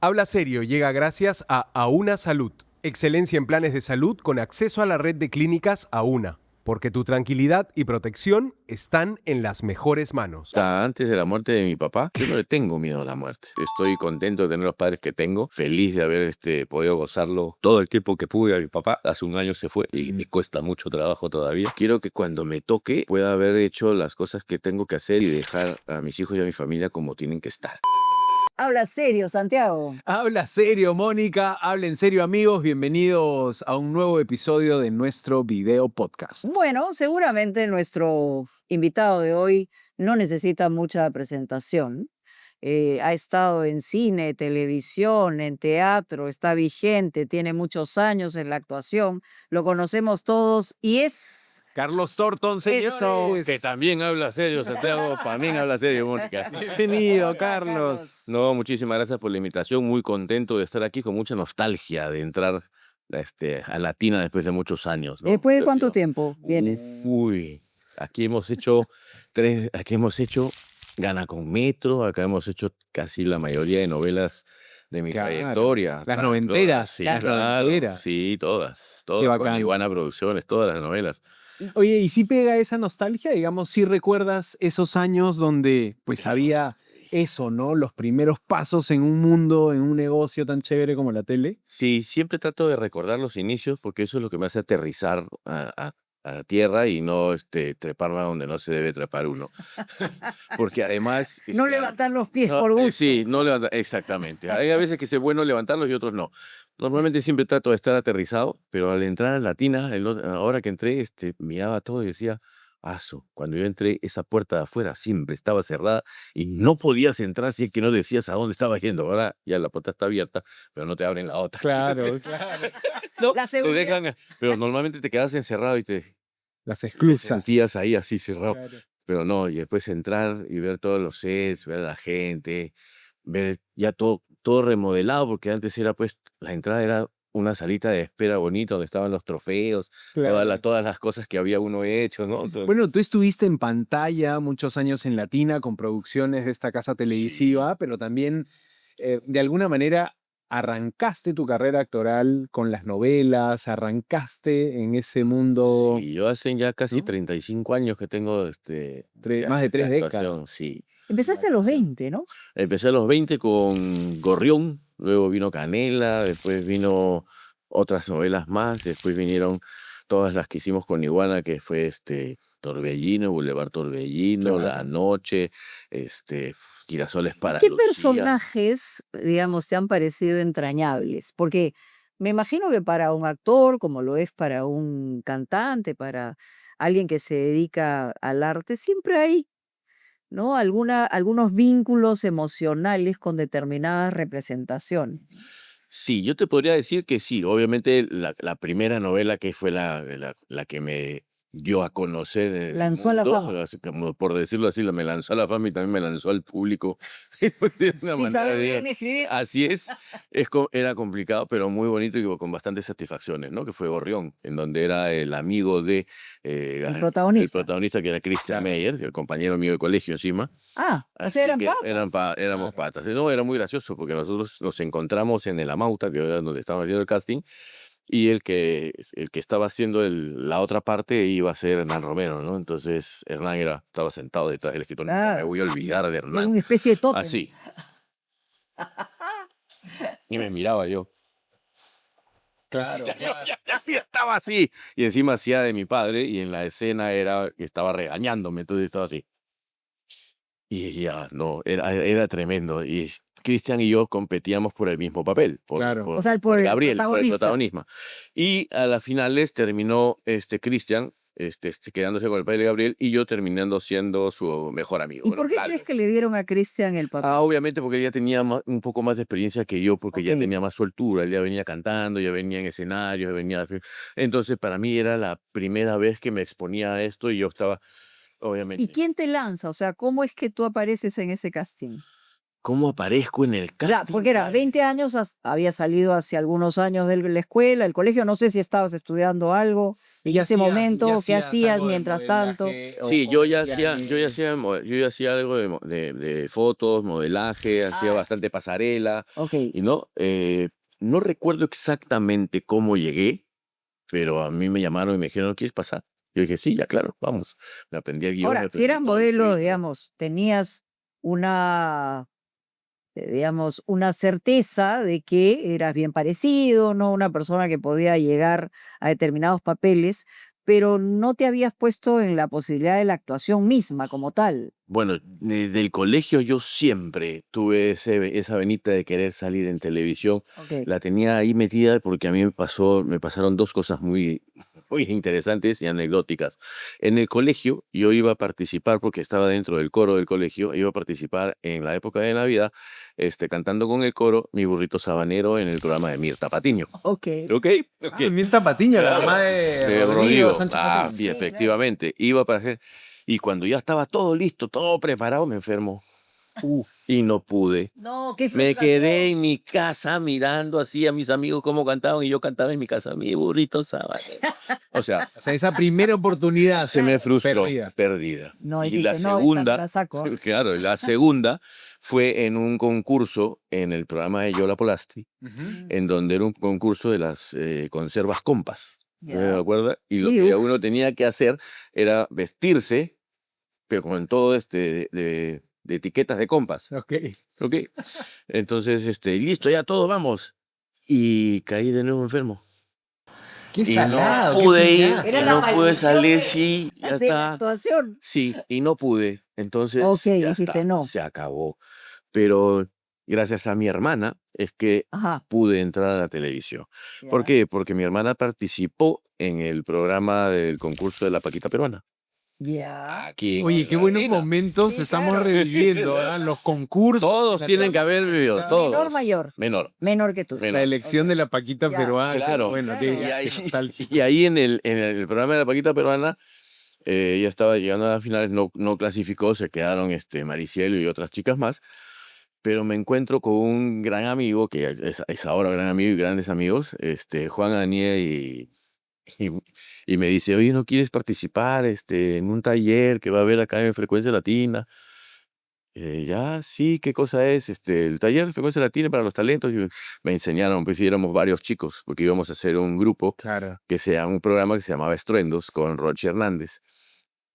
Habla Serio llega gracias a Auna Salud. Excelencia en planes de salud con acceso a la red de clínicas Auna. Porque tu tranquilidad y protección están en las mejores manos. Hasta antes de la muerte de mi papá, yo no le tengo miedo a la muerte. Estoy contento de tener los padres que tengo, feliz de haber podido gozarlo todo el tiempo que pude. A mi papá hace un año se fue y me cuesta mucho trabajo todavía. Quiero que cuando me toque pueda haber hecho las cosas que tengo que hacer y dejar a mis hijos y a mi familia como tienen que estar. Habla serio, Santiago. Habla serio, Mónica. Hablen serio, amigos. Bienvenidos a un nuevo episodio de nuestro video podcast. Bueno, seguramente nuestro invitado de hoy no necesita mucha presentación. Ha estado en cine, televisión, en teatro, está vigente, tiene muchos años en la actuación, lo conocemos todos y es... Carlos Thornton, señores. Eso. Que también habla serio, Santiago. También habla serio, Mónica. Bienvenido, Carlos. No, muchísimas gracias por la invitación. Muy contento de estar aquí, con mucha nostalgia de entrar a Latina después de muchos años, ¿no? ¿Después de Ha cuánto sido- tiempo vienes? Uy, aquí hemos hecho Gana con Metro, acá hemos hecho casi la mayoría de novelas de mi Claro, trayectoria. las noventeras, Sí, las claro, noventeras. sí, todas, Qué con bacán. Iguana Producciones, todas las novelas. Oye, ¿y si pega esa nostalgia? Digamos, si recuerdas esos años donde pues había eso, ¿no? Los primeros pasos en un mundo, en un negocio tan chévere como la tele. Sí, siempre trato de recordar los inicios porque eso es lo que me hace aterrizar a tierra y no treparme a donde no se debe trepar uno. Porque además... No levantar los pies por gusto. Sí, no levantar, exactamente. Hay a veces que es bueno levantarlos y otros no. Normalmente siempre trato de estar aterrizado, pero al entrar a Latina, ahora que entré, miraba todo y decía, aso, cuando yo entré, esa puerta de afuera siempre estaba cerrada y no podías entrar si es que no decías a dónde estabas yendo. Ahora ya la puerta está abierta, pero no te abren la otra. Claro, claro. No, La te seguridad. dejan, pero normalmente te quedas encerrado y te Las te esclusas. sentías ahí así cerrado. Claro. Pero no, y después entrar y ver todos los sets, ver a la gente, ver ya todo remodelado, porque antes era pues, la entrada era una salita de espera bonita donde estaban los trofeos, Claro. todas las cosas que había uno hecho, ¿no? Bueno, tú estuviste en pantalla muchos años en Latina con producciones de esta casa televisiva, pero también de alguna manera arrancaste tu carrera actoral con las novelas, arrancaste en ese mundo Sí, yo hace ya casi ¿no? 35 años que tengo Más de 3 actuación, décadas. sí. Empezaste a los 20, ¿no? Empecé a los 20 con Gorrión, luego vino Canela, después vino otras novelas más, después vinieron todas las que hicimos con Iguana, que fue Torbellino, Boulevard Torbellino, Claro. La Noche, Girasoles para ¿Qué Lucía. personajes, digamos, te han parecido entrañables? Porque me imagino que para un actor, como lo es para un cantante, para alguien que se dedica al arte, siempre hay, ¿no? Algunos vínculos emocionales con determinadas representaciones. Sí, yo te podría decir que sí. Obviamente la primera novela que fue la que me dio a conocer en el Lanzó a la mundo, fama. así como por decirlo así, me lanzó a la fama y también me lanzó al público de una Sin manera saber bien. bien escribir. Así es, era complicado, pero muy bonito y con bastantes satisfacciones, ¿no? Que fue Gorrión, en donde era el amigo de El el protagonista. protagonista, que era Christian Claro. Meyer, el compañero mío de colegio encima. Ah, o Así sea, eran que patas. éramos Claro. patas. Y no, era muy gracioso porque nosotros nos encontramos en el Amauta, que era donde estábamos haciendo el casting, y el que estaba haciendo la otra parte iba a ser Hernán Romero, ¿no? Entonces Hernán estaba sentado detrás del escritor. Nunca me Claro. voy a olvidar de Era Hernán. una especie de tótem. Así. Y me miraba yo. Claro. Ya estaba así. Y encima hacía de mi padre, y en la escena estaba regañándome, entonces estaba así. Y ya, no, era tremendo. Y Cristian y yo competíamos por el mismo papel, Claro. O sea, por el Gabriel, por el protagonista. protagonismo. Y a las finales terminó Cristian quedándose con el papel de Gabriel y yo terminando siendo su mejor amigo. ¿Y Bueno, por qué claro. crees que le dieron a Christian el papel? Obviamente porque ella tenía un poco más de experiencia que yo, porque ya Ok. tenía más soltura, él ya venía cantando, ya venía en escenarios, ya venía... Entonces para mí era la primera vez que me exponía a esto y yo estaba, obviamente... ¿Y quién te lanza? O sea, ¿cómo es que tú apareces en ese casting? ¿Cómo aparezco en el O sea, casting? porque era 20 años, había salido hace algunos años de la escuela, el colegio, no sé si estabas estudiando algo en ese momento, qué hacías mientras tanto. Sí, yo ya hacía algo de fotos, modelaje, hacía Ah, bastante pasarela, ok. y no recuerdo exactamente cómo llegué, pero a mí me llamaron y me dijeron, ¿no quieres pasar? Yo dije, sí, ya claro, vamos. Me aprendí el guión, me Ahora, si aprendí eras todo el modelo, filtro. digamos, tenías una, digamos, una certeza de que eras bien parecido, ¿no? Una persona que podía llegar a determinados papeles, pero no te habías puesto en la posibilidad de la actuación misma como tal. Bueno, desde el colegio yo siempre tuve esa venita de querer salir en televisión. Ok. La tenía ahí metida porque a mí me pasaron dos cosas muy interesantes y anecdóticas. En el colegio yo iba a participar, porque estaba dentro del coro del colegio, iba a participar en la época de Navidad, cantando con el coro Mi burrito sabanero en el programa de Mirta Patiño. Ok. ¿Ok? Ah, Mirta Patiño, la mamá de Rodrigo Rodrigo. Sánchez Ah, Patiño. sí, Sí, claro. efectivamente. Iba para hacer. Y cuando ya estaba todo listo, todo preparado, me enfermo. Y no pude. No, qué Me quedé frustración. en mi casa mirando así a mis amigos cómo cantaban y yo cantaba en mi casa, mi burrito sabanero. O sea, O sea, esa primera oportunidad se me frustró, perdida. perdida. No, Y la dijiste, no, esta me segunda, la saco. claro, la segunda fue en un concurso en el programa de Yola Polastri, Mm, en donde era un concurso de las conservas Compas. ¿Me ya. acuerdas? Y lo Sí, que uff. uno tenía que hacer era vestirse, pero con todo de etiquetas de Compas. Ok. ¿Ok? Entonces, listo, ya todo, vamos. Y caí de nuevo enfermo. Qué Y no salado, qué pude ir, pinazo. Era y la no pude maldición salir, sí, ya de la está. actuación. Sí, y no pude. Ok, Entonces, ya dijiste está, no. se acabó. Pero gracias a mi hermana es que Ajá. pude entrar a la televisión. ¿Por Ya. qué? Porque mi hermana participó en el programa del concurso de la Paquita Peruana. Ya. Aquí en Oye, qué buenos Argentina. momentos Sí, estamos claro. reviviendo, ¿verdad? Los concursos. Todos la tienen que haber vivido, televisada, todos. Menor, mayor. Menor, Menor que tú. La menor. elección Ok. de la Paquita Ya. peruana. Claro. Bueno, Claro. Y ahí, qué nostálgico. y ahí en el programa de la Paquita Peruana, ella estaba llegando a las finales, no clasificó, se quedaron Maricielo y otras chicas más, pero me encuentro con un gran amigo, que es ahora gran amigo y grandes amigos, Juan Anier, y, y me dice, oye, ¿no quieres participar en un taller que va a haber acá en Frecuencia Latina? Ya, sí, ¿qué cosa es? El taller de Frecuencia Latina para los talentos. Y me enseñaron, pues y éramos varios chicos, porque íbamos a hacer un grupo, Claro. un programa que se llamaba Estruendos con Roche Hernández.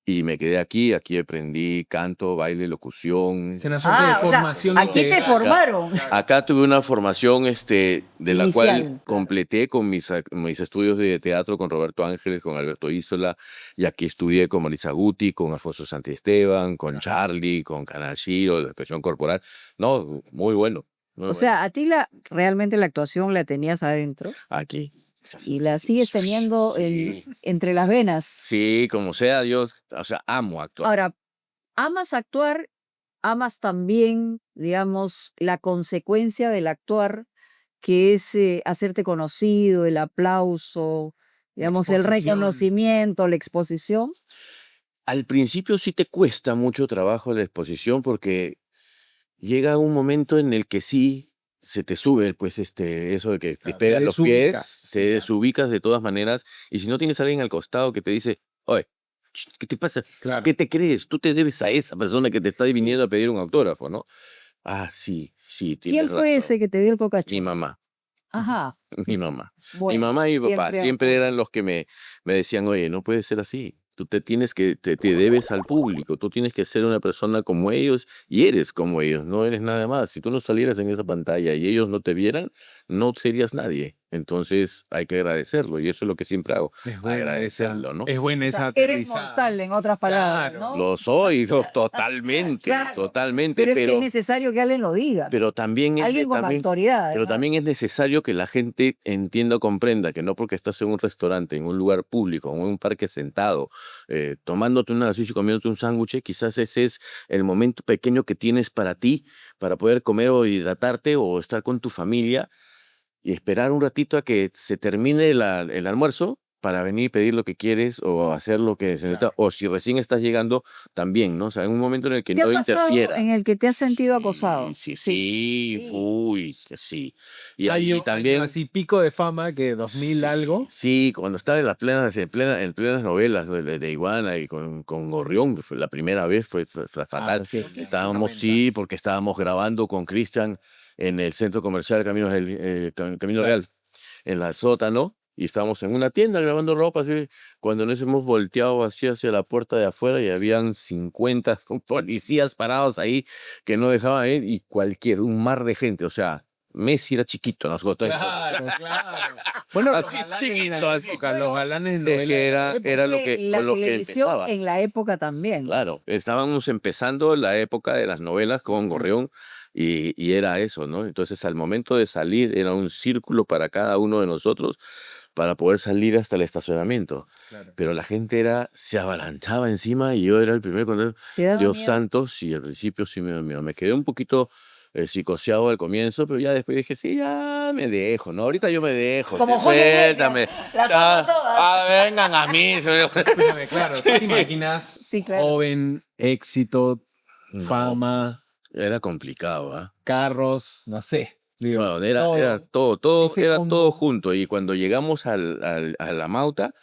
Y me quedé aquí aprendí canto, baile, locución. Es una suerte de O sea, formación aquí te integral. formaron. Acá tuve una formación de la cual Inicial. Claro. completé con mis estudios de teatro con Roberto Ángeles, con Alberto Isola, y aquí estudié con Marisa Guti, con Alfonso Santiesteban, con Charlie, con Kanashiro, la expresión corporal. No, muy bueno, muy O bueno. sea, a ti realmente la actuación la tenías adentro Aquí. y la sigues teniendo Sí. entre las venas. Sí, como sea Dios, o sea, amo actuar. Ahora, amas actuar, amas también, digamos, la consecuencia del actuar, que es hacerte conocido, el aplauso, La digamos, el exposición. reconocimiento, la exposición. Al principio sí te cuesta mucho trabajo la exposición porque llega un momento en el que sí se te sube, pues, eso de que te Claro, te pegan los pies, desubicas, te quizá. desubicas de todas maneras, y si no tienes a alguien al costado que te dice, oye, ¿qué te pasa? Claro. ¿Qué te crees? Tú te debes a esa persona que te está Sí. viniendo a pedir un autógrafo, ¿no? Ah, sí, ¿Quién tienes fue razón. ese que te dio el Mi cocacho? mamá, Ajá. mi mamá. Mi Bueno, mamá y mi papá siempre siempre apoyo. eran los que me decían, oye, no puede ser así. Tú te debes al público, tú tienes que ser una persona como ellos y eres como ellos, no eres nada más. Si tú no salieras en esa pantalla y ellos no te vieran, no serías nadie. Entonces hay que agradecerlo y eso es lo que siempre hago, Es buena agradecerlo, ¿no? Es buena O esa sea, eres aterrizada. mortal, en otras palabras, Claro. ¿no? Lo soy, totalmente, Claro, totalmente, pero es que es necesario que alguien lo diga. pero también Alguien con autoridad, pero también además. es necesario que la gente entienda o comprenda que no porque estás en un restaurante, en un lugar público, en un parque sentado, tomándote una gaseosa y comiéndote un sándwich, quizás ese es el momento pequeño que tienes para ti, para poder comer o hidratarte o estar con tu familia y esperar un ratito a que se termine el almuerzo para venir, pedir lo que quieres o hacer lo que se necesita, o si recién estás llegando, también, ¿no? O sea, en un momento en el que ¿Te ha no pasado interfiera. en el que te has sentido acosado? Sí, Sí. uy, sí. Y Hay ahí un también, así pico de fama que 2000 sí, algo. sí, cuando estaba en plenas novelas de Iguana y con Gorrión, que fue la primera vez, fue fatal. Ok, Estábamos, sí, comentas. porque estábamos grabando con Cristian en el centro comercial Camino Claro. Real, en la sótano, y estábamos en una tienda grabando ropa, así, cuando nos hemos volteado así hacia la puerta de afuera y habían 50 policías parados ahí que no dejaban ir, y un mar de gente, o sea, Messi era chiquito, ¿no? Claro, claro. Bueno, los Así galanes chiquito, en la así. época, los galanes de Es novela que de la era, época. era La con lo que televisión empezaba. en la época también. Claro, estábamos empezando la época de las novelas con Gorrión y era eso, ¿no? Entonces, al momento de salir, era un círculo para cada uno de nosotros para poder salir hasta el estacionamiento. Claro. Pero la gente se avalanchaba encima y yo era el primero cuando, ¿Te daba Dios miedo? santo, sí, al principio sí me quedé un poquito psicoseado al comienzo, pero ya después dije, sí, ya me dejo, ¿no? Ahorita yo me dejo, Como sí, Julio Iglesias, suéltame. las Ya, amo todas. vengan a mí. Escúchame, claro, ¿tú te imaginas Sí, claro. joven, éxito, No, fama, era complicado, ¿ah? carros, no sé? Digo, Bueno, era todo, ese era todo combo. junto. Y cuando llegamos a la Mauta,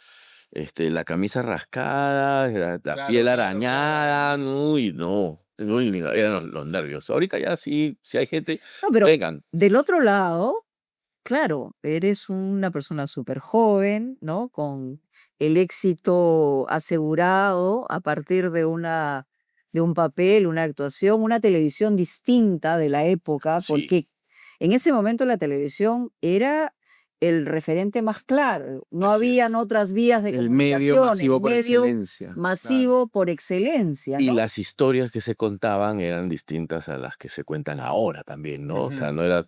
la camisa rascada, la Claro, piel claro, arañada, uy, no, uy, eran los nervios. Ahorita ya sí, si hay gente, No, pero vengan. del otro lado, claro, eres una persona súper joven, ¿no? Con el éxito asegurado a partir de un papel, una actuación, una televisión distinta de la época, Sí, porque en ese momento la televisión era el referente más claro. No así habían es. otras vías de El medio comunicación, masivo el por medio excelencia. Claro. masivo por excelencia, Y ¿no? las historias que se contaban eran distintas a las que se cuentan ahora también, ¿no? O sea, Ujú. no era,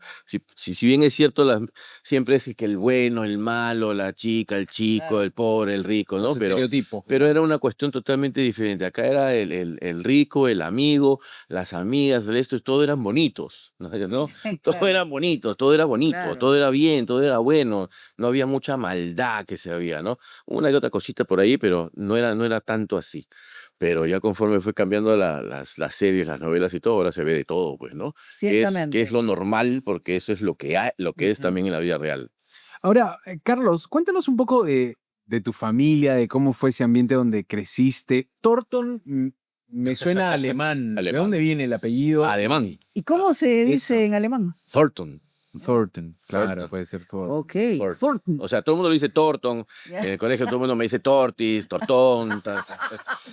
si bien es cierto, siempre es que el bueno, el malo, la chica, el chico, Claro. el pobre, el rico, Los ¿no? estereotipos. Pero era una cuestión totalmente diferente. Acá era el rico, el amigo, las amigas, esto, todo eran bonitos, ¿no? Todo Claro, eran bonitos, todo era bonito, claro. todo era bien, todo era bueno, no había mucha maldad que se había, ¿no? Una y otra cosita por ahí, pero no era tanto así. Pero ya conforme fue cambiando las series, las novelas y todo, ahora se ve de todo, pues, ¿no? Que es Ciertamente. lo normal, porque eso es lo que es Ujú. también en la vida real. Ahora, Carlos, cuéntanos un poco de tu familia, de cómo fue ese ambiente donde creciste. Thornton me suena alemán. ¿De Alemán. dónde viene el apellido? Alemán, ¿Y cómo se Eso. dice en alemán? Thornton. Thornton. Claro, Thornton. puede ser Thornton. Ok, Thornton. Thornton. O sea, todo el mundo le dice Thornton. Ya. En el colegio todo el mundo me dice Tortis, Tortón.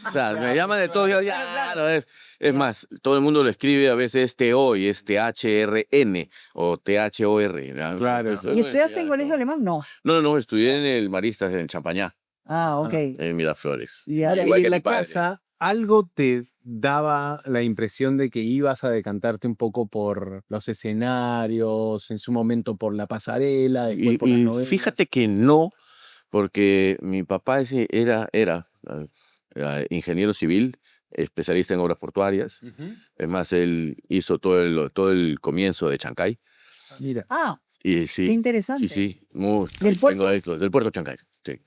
O sea, me llaman de todo. Ya, Claro. es Ya. más, todo el mundo lo escribe a veces TO y es THRN o THOR. ¿ya? Claro. Entonces, ¿Y estudiaste en ya, colegio todo. alemán? No. No, estudié en el Maristas, en Champañá, Ah, ok. en Miraflores. Ya. Ahora, Igual y que en mi la padre. casa, ¿algo te daba la impresión de que ibas a decantarte un poco por los escenarios, en su momento por la pasarela, después por las Y novelas? fíjate que no, porque mi papá era ingeniero civil, especialista en obras portuarias. Ujú. Es más, él hizo todo el comienzo de Chancay. Mira. Ah, Y qué sí, interesante. sí, ¿Del puerto? del puerto Chancay, sí.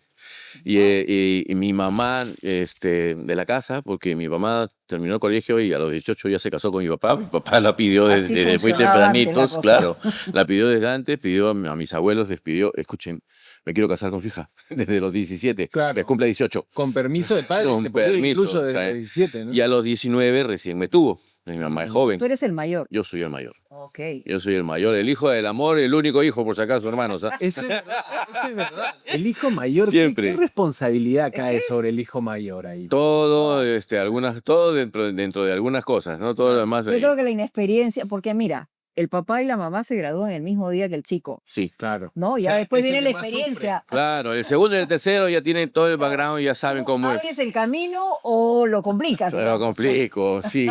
Y, Wow. y mi mamá, de la casa, porque mi mamá terminó el colegio y a los 18 ya se casó con mi papá. Mi papá la pidió Así desde muy funcionaba antes la tempranitos, cosa. claro. La pidió desde antes, pidió a mis abuelos, les pidió, escuchen, me quiero casar con su hija, desde los 17, Claro. que cumple 18. Con permiso de padre, Con se podía permiso, incluso o desde sea, los 17, ¿no? Y a los 19 recién me tuvo. Mi mamá es joven, Tú eres el mayor. yo soy el mayor. Ok. Yo soy el mayor, el hijo del amor, el único hijo, por si acaso, hermanos. ¿Ah? Eso es verdad, eso es verdad. El hijo mayor, Siempre. ¿qué responsabilidad cae sobre el hijo mayor ahí? Todo, todo dentro de algunas cosas, ¿no? Todo lo demás Yo ahí. creo que la inexperiencia, porque mira, el papá y la mamá se gradúan el mismo día que el chico, Sí, Claro. ¿no? O Ya sea, después es el viene la que más sufre. experiencia. claro. El segundo y el tercero ya tienen todo el background y ya saben ¿Tú cómo es. abres el camino o lo complicas? Lo digamos? complico, sí.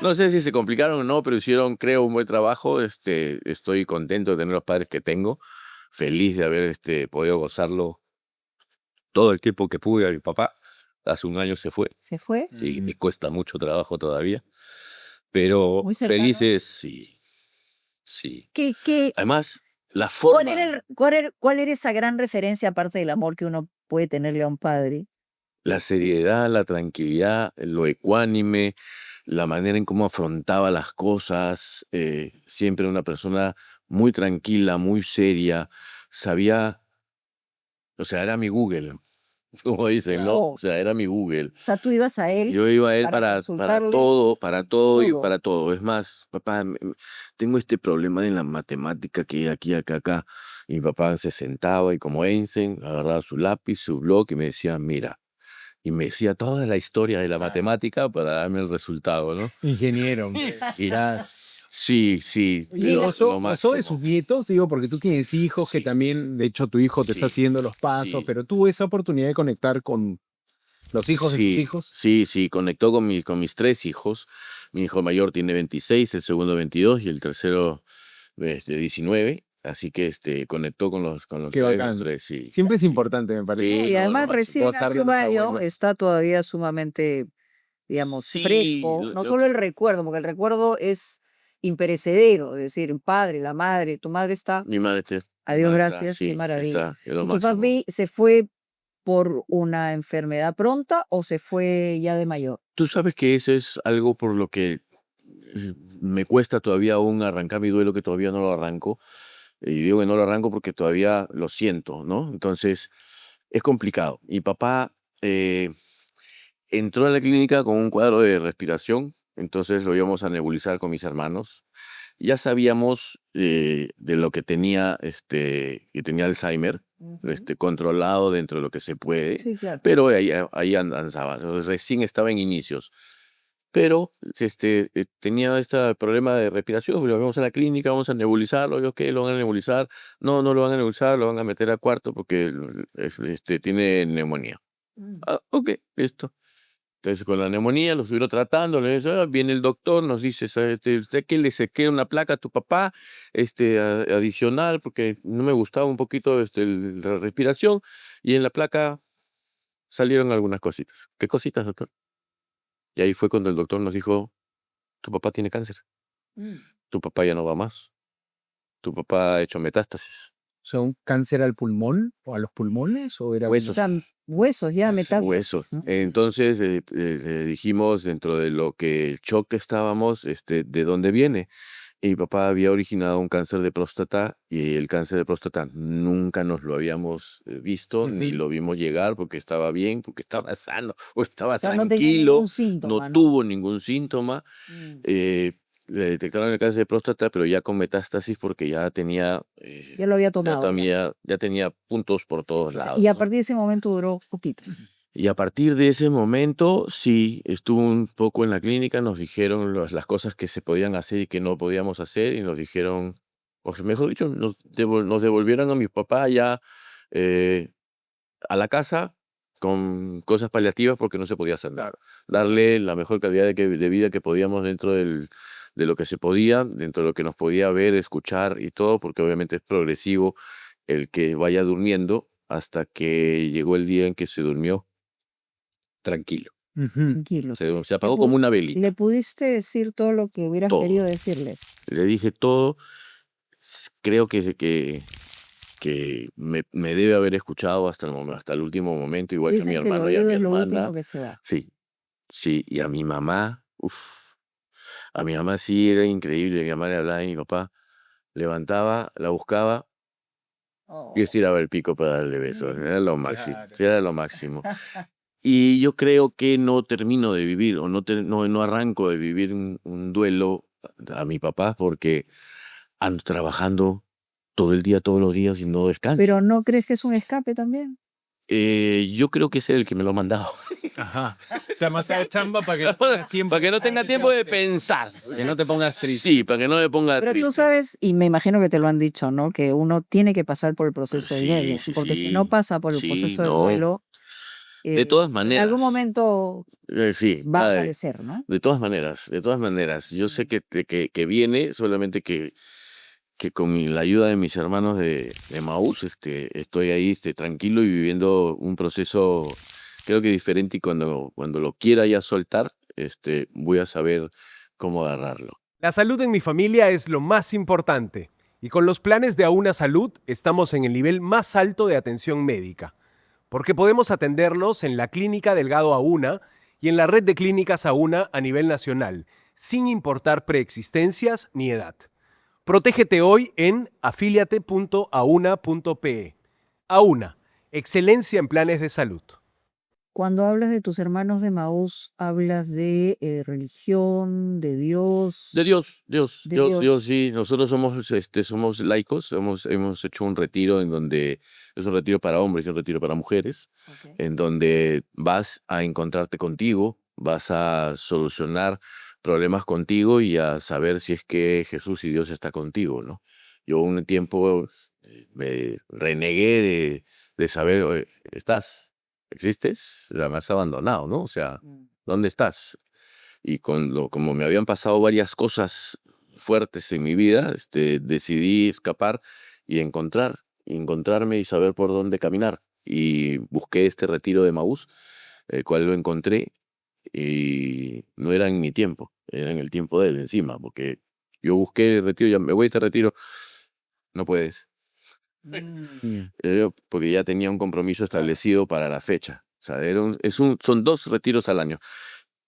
No sé si se complicaron o no, pero hicieron, creo, un buen trabajo. Estoy contento de tener los padres que tengo. Feliz de haber podido gozarlo todo el tiempo que pude. A mi papá hace un año se fue ¿Se fue? y me cuesta mucho trabajo todavía. Pero Muy cercano. felices, sí. Sí. ¿Qué? Además, La forma, ¿Cuál era esa gran referencia aparte del amor que uno puede tenerle a un padre? la seriedad, la tranquilidad, lo ecuánime, la manera en cómo afrontaba las cosas, siempre una persona muy tranquila, muy seria, sabía, o sea, era mi Google, como dicen, ¿no? Oh, O sea, era mi Google. o sea, tú ibas a él Yo iba a él para para consultarle todo y todo. para todo. Es más, papá, tengo este problema en la matemática que aquí, acá, acá. Y mi papá se sentaba y como Einstein, agarraba su lápiz, su blog y me decía, mira. Y me decía toda la historia de la matemática para darme el resultado, ¿no? Ingeniero. Mira, sí, sí, Y lo gozó de máximo. sus nietos, digo, porque tú tienes hijos que Sí, también, de hecho, tu hijo te está sí, siguiendo los pasos, sí. pero tuvo esa oportunidad de conectar con los hijos de tus Sí, hijos. sí, sí, conectó con mis 3 hijos. Mi hijo mayor tiene 26, el segundo 22 y el tercero 19. Así que conectó con los Qué tres, los bacán. tres, sí. Siempre es Sí, importante, me parece. sí, Y no, lo además máximo. recién Gozar hace de un los año abuelos. está todavía sumamente, digamos, Sí, fresco. No solo el recuerdo, porque el recuerdo es imperecedero, es decir, el padre, la madre, tu madre está, mi madre, a mi Dios madre está, gracias, qué sí, maravilla. está, es lo ¿Y tu máximo. papi se fue por una enfermedad pronta o se fue ya de mayor? Tú sabes que eso es algo por lo que me cuesta todavía aún arrancar mi duelo, que todavía no lo arranco. Y digo que no lo arranco porque todavía lo siento, ¿no? Entonces, es complicado. Mi papá entró a la clínica con un cuadro de respiración, entonces lo íbamos a nebulizar con mis hermanos. Ya sabíamos de lo que tenía, que tenía Alzheimer, Ujú. controlado dentro de lo que se puede, Sí, claro. pero ahí avanzaba. Recién estaba en inicios. Pero tenía este problema de respiración, lo vamos a la clínica, vamos a nebulizarlo, yo, ¿qué? ¿Lo van a nebulizar? No, no lo van a nebulizar, lo van a meter a cuarto porque tiene neumonía. Mm. Ah, ok, listo. Entonces con la neumonía lo estuvieron tratando, viene el doctor, nos dice, usted que le saqué una placa a tu papá, adicional, porque no me gustaba un poquito la respiración, y en la placa salieron algunas cositas. ¿Qué cositas, doctor? Y ahí fue cuando el doctor nos dijo, tu papá tiene cáncer. Mm. Tu papá ya no va más. Tu papá ha hecho metástasis. O sea, un cáncer al pulmón o a los pulmones o era O Huesos. sea, huesos ya, Huesos. metástasis, ¿no? Entonces dijimos, dentro de lo que el shock que estábamos, ¿de dónde viene? Y mi papá había originado un cáncer de próstata y el cáncer de próstata nunca nos lo habíamos visto, ni Ujú. lo vimos llegar porque estaba bien, porque estaba sano o estaba O sea, no tenía tranquilo, ningún no síntoma, ¿no? tuvo ningún síntoma. Mm. Le detectaron el cáncer de próstata, pero ya con metástasis porque ya tenía, Ya lo había tomado ya. ya tenía puntos por todos O sea, lados, y a ¿no? partir de ese momento duró poquito. Y a partir de ese momento, sí, estuvo un poco en la clínica, nos dijeron las cosas que se podían hacer y que no podíamos hacer, y nos dijeron, o sea, mejor dicho, nos devolvieron a mi papá ya eh, a la casa con cosas paliativas porque no se podía hacer nada. Darle la mejor calidad de vida que podíamos dentro de lo que se podía, dentro de lo que nos podía ver, escuchar y todo, porque obviamente es progresivo el que vaya durmiendo hasta que llegó el día en que se durmió tranquilo. Ujú. Tranquilo. Se ¿Le, apagó pu- como una velita, le pudiste decir todo lo que hubieras todo. querido decirle? Le dije todo. Creo que me debe haber escuchado hasta el último momento, igual que a mi Dicen que el hermano y a oído mi es lo hermana. último que se da. Sí, sí, y a mi mamá, uff, a mi mamá sí era increíble. Mi mamá le hablaba a mi papá, levantaba, la buscaba y Oh. estiraba el pico para darle besos. Mm. Era lo máximo, Claro. sí, era lo máximo. Y yo creo que no termino de vivir o no arranco de vivir un duelo a mi papá porque ando trabajando todo el día, todos los días y no descanso. ¿Pero no crees que es un escape también? Yo creo que es el que me lo ha mandado. Ajá. Te amasas chamba para que no tengas tiempo. Para que no tenga tiempo de pensar. Que no te pongas triste. Sí, para que no me ponga Pero tú triste. sabes, y me imagino que te lo han dicho, ¿no? Que uno tiene que pasar por el proceso de duelo, Sí, sí, porque si no sí. pasa por el Sí, proceso de no. duelo, De todas en maneras. algún momento Sí, va a aparecer, ¿no? de todas maneras, de todas maneras. Yo sé que viene, solamente que con la ayuda de mis hermanos de Maús, estoy ahí tranquilo y viviendo un proceso, creo que diferente, y cuando lo quiera ya soltar, voy a saber cómo agarrarlo. La salud en mi familia es lo más importante. Y con los planes de Auna Salud estamos en el nivel más alto de atención médica, porque podemos atendernos en la Clínica Delgado Auna y en la red de clínicas Auna a nivel nacional, sin importar preexistencias ni edad. Protégete hoy en afiliate.auna.pe. Auna, excelencia en planes de salud. Cuando hablas de tus hermanos de Maús, hablas de religión, de Dios. De Dios, Dios, De Dios, Dios. sí. Nosotros somos laicos, hemos hecho un retiro en donde es un retiro para hombres y un retiro para mujeres, Ok. en donde vas a encontrarte contigo, vas a solucionar problemas contigo y a saber si es que Jesús y Dios está contigo, ¿no? Yo un tiempo me renegué de saber, "Oye, ¿estás? ¿Existes? O sea, me has abandonado, ¿no? O sea, Mm. ¿dónde estás?". Y como me habían pasado varias cosas fuertes en mi vida, decidí escapar y encontrarme y saber por dónde caminar. Y busqué este retiro de Maús, el cual lo encontré y no era en mi tiempo, era en el tiempo de él encima, porque yo busqué el retiro, ya me voy a este retiro, no puedes, Mm. porque ya tenía un compromiso establecido para la fecha. O sea, son 2 retiros al año.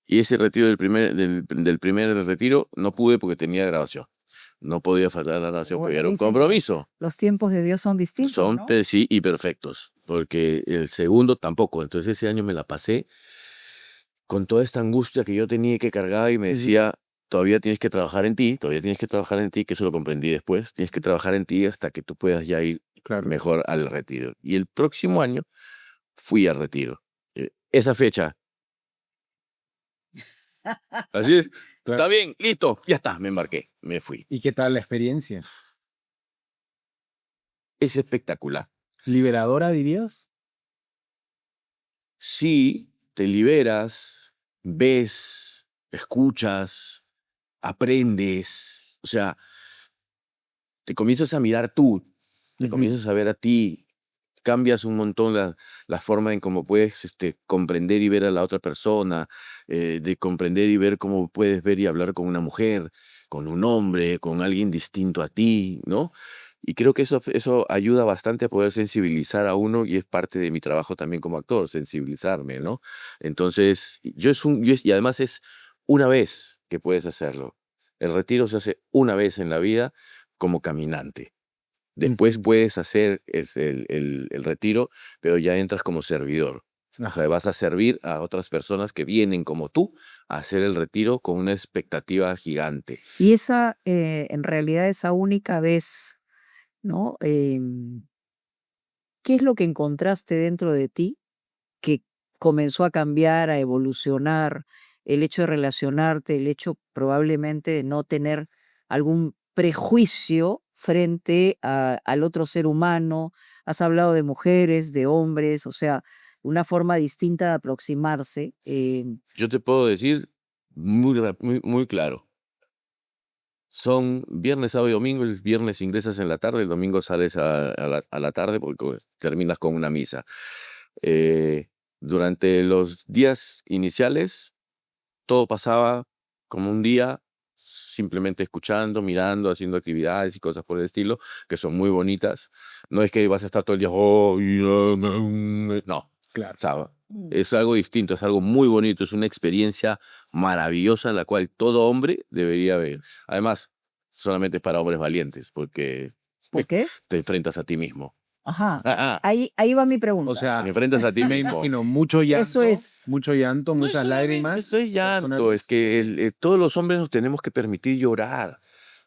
Y ese retiro del primer retiro no pude porque tenía grabación. No podía faltar la grabación porque Bueno, era un dicen que compromiso. los tiempos de Dios son distintos, Son, ¿no? sí, y perfectos. Porque el segundo tampoco. Entonces ese año me la pasé con toda esta angustia que yo tenía que cargar y me Ujú. decía, todavía tienes que trabajar en ti, todavía tienes que trabajar en ti, que eso lo comprendí después. Tienes que trabajar en ti hasta que tú puedas ya ir Claro. mejor al retiro. Y el próximo año fui al retiro. Esa fecha. Así es. Claro. Está bien, listo, ya está, me embarqué, me fui. ¿Y qué tal la experiencia? Es espectacular. ¿Liberadora, dirías? Sí, te liberas, ves, escuchas, aprendes. O sea, te comienzas a mirar tú, te Ujú. comienzas a ver a ti, cambias un montón la forma en cómo puedes comprender y ver a la otra persona, de comprender y ver cómo puedes ver y hablar con una mujer, con un hombre, con alguien distinto a ti, ¿no? Y creo que eso ayuda bastante a poder sensibilizar a uno y es parte de mi trabajo también como actor, sensibilizarme, ¿no? Entonces, y además es una vez que puedes hacerlo. El retiro se hace una vez en la vida como caminante. Después Ujú. puedes hacer el retiro, pero ya entras como servidor. O Ajá. sea, vas a servir a otras personas que vienen como tú a hacer el retiro con una expectativa gigante. Y esa, en realidad, esa única vez, ¿no? ¿Qué es lo que encontraste dentro de ti que comenzó a cambiar, a evolucionar? El hecho de relacionarte, el hecho probablemente de no tener algún prejuicio frente al otro ser humano. Has hablado de mujeres, de hombres, o sea, una forma distinta de aproximarse. Yo te puedo decir muy claro. Son viernes, sábado y domingo. El viernes ingresas en la tarde, el domingo sales a la tarde porque terminas con una misa. Durante los días iniciales, todo pasaba como un día simplemente escuchando, mirando, haciendo actividades y cosas por el estilo, que son muy bonitas. No es que vas a estar todo el día, "Oh, no, o Claro. sea, Mm. es algo distinto, es algo muy bonito, es una experiencia maravillosa en la cual todo hombre debería ver. Además, solamente es para hombres valientes, porque ¿Por qué? te enfrentas a ti mismo. Ajá. Ah, ah, Ahí va mi O pregunta. te sea, enfrentas a ti me mismo. imagino mucho Eso es. llanto, No es muchas solamente, lágrimas no es llanto, es personales. que todos los hombres nos tenemos que permitir llorar.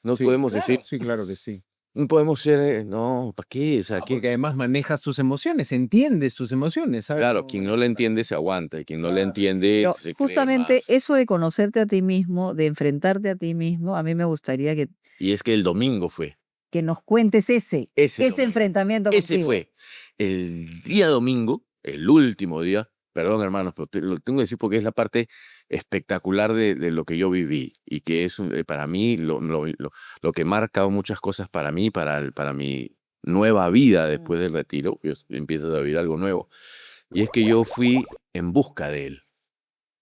No Sí, podemos decir, sí, claro que sí. no podemos ser, no, ¿para qué? O sea, Porque además manejas tus emociones, entiendes tus emociones, ¿sabes? claro, cómo quien no le manejarlas. entiende se aguanta y quien no le Claro. entiende Pero se cree justamente más. eso de conocerte a ti mismo, de enfrentarte a ti mismo, a mí me gustaría Y es que el domingo fue, que nos cuentes ese ese domingo, enfrentamiento ese contigo. fue el día domingo, el último día. Perdón, hermanos, pero lo tengo que decir porque es la parte espectacular de lo que yo viví y que es para mí lo que marca muchas cosas para mí, para mi nueva vida Mm. después del retiro. Empiezas a vivir algo nuevo. Y es que yo fui en busca de él,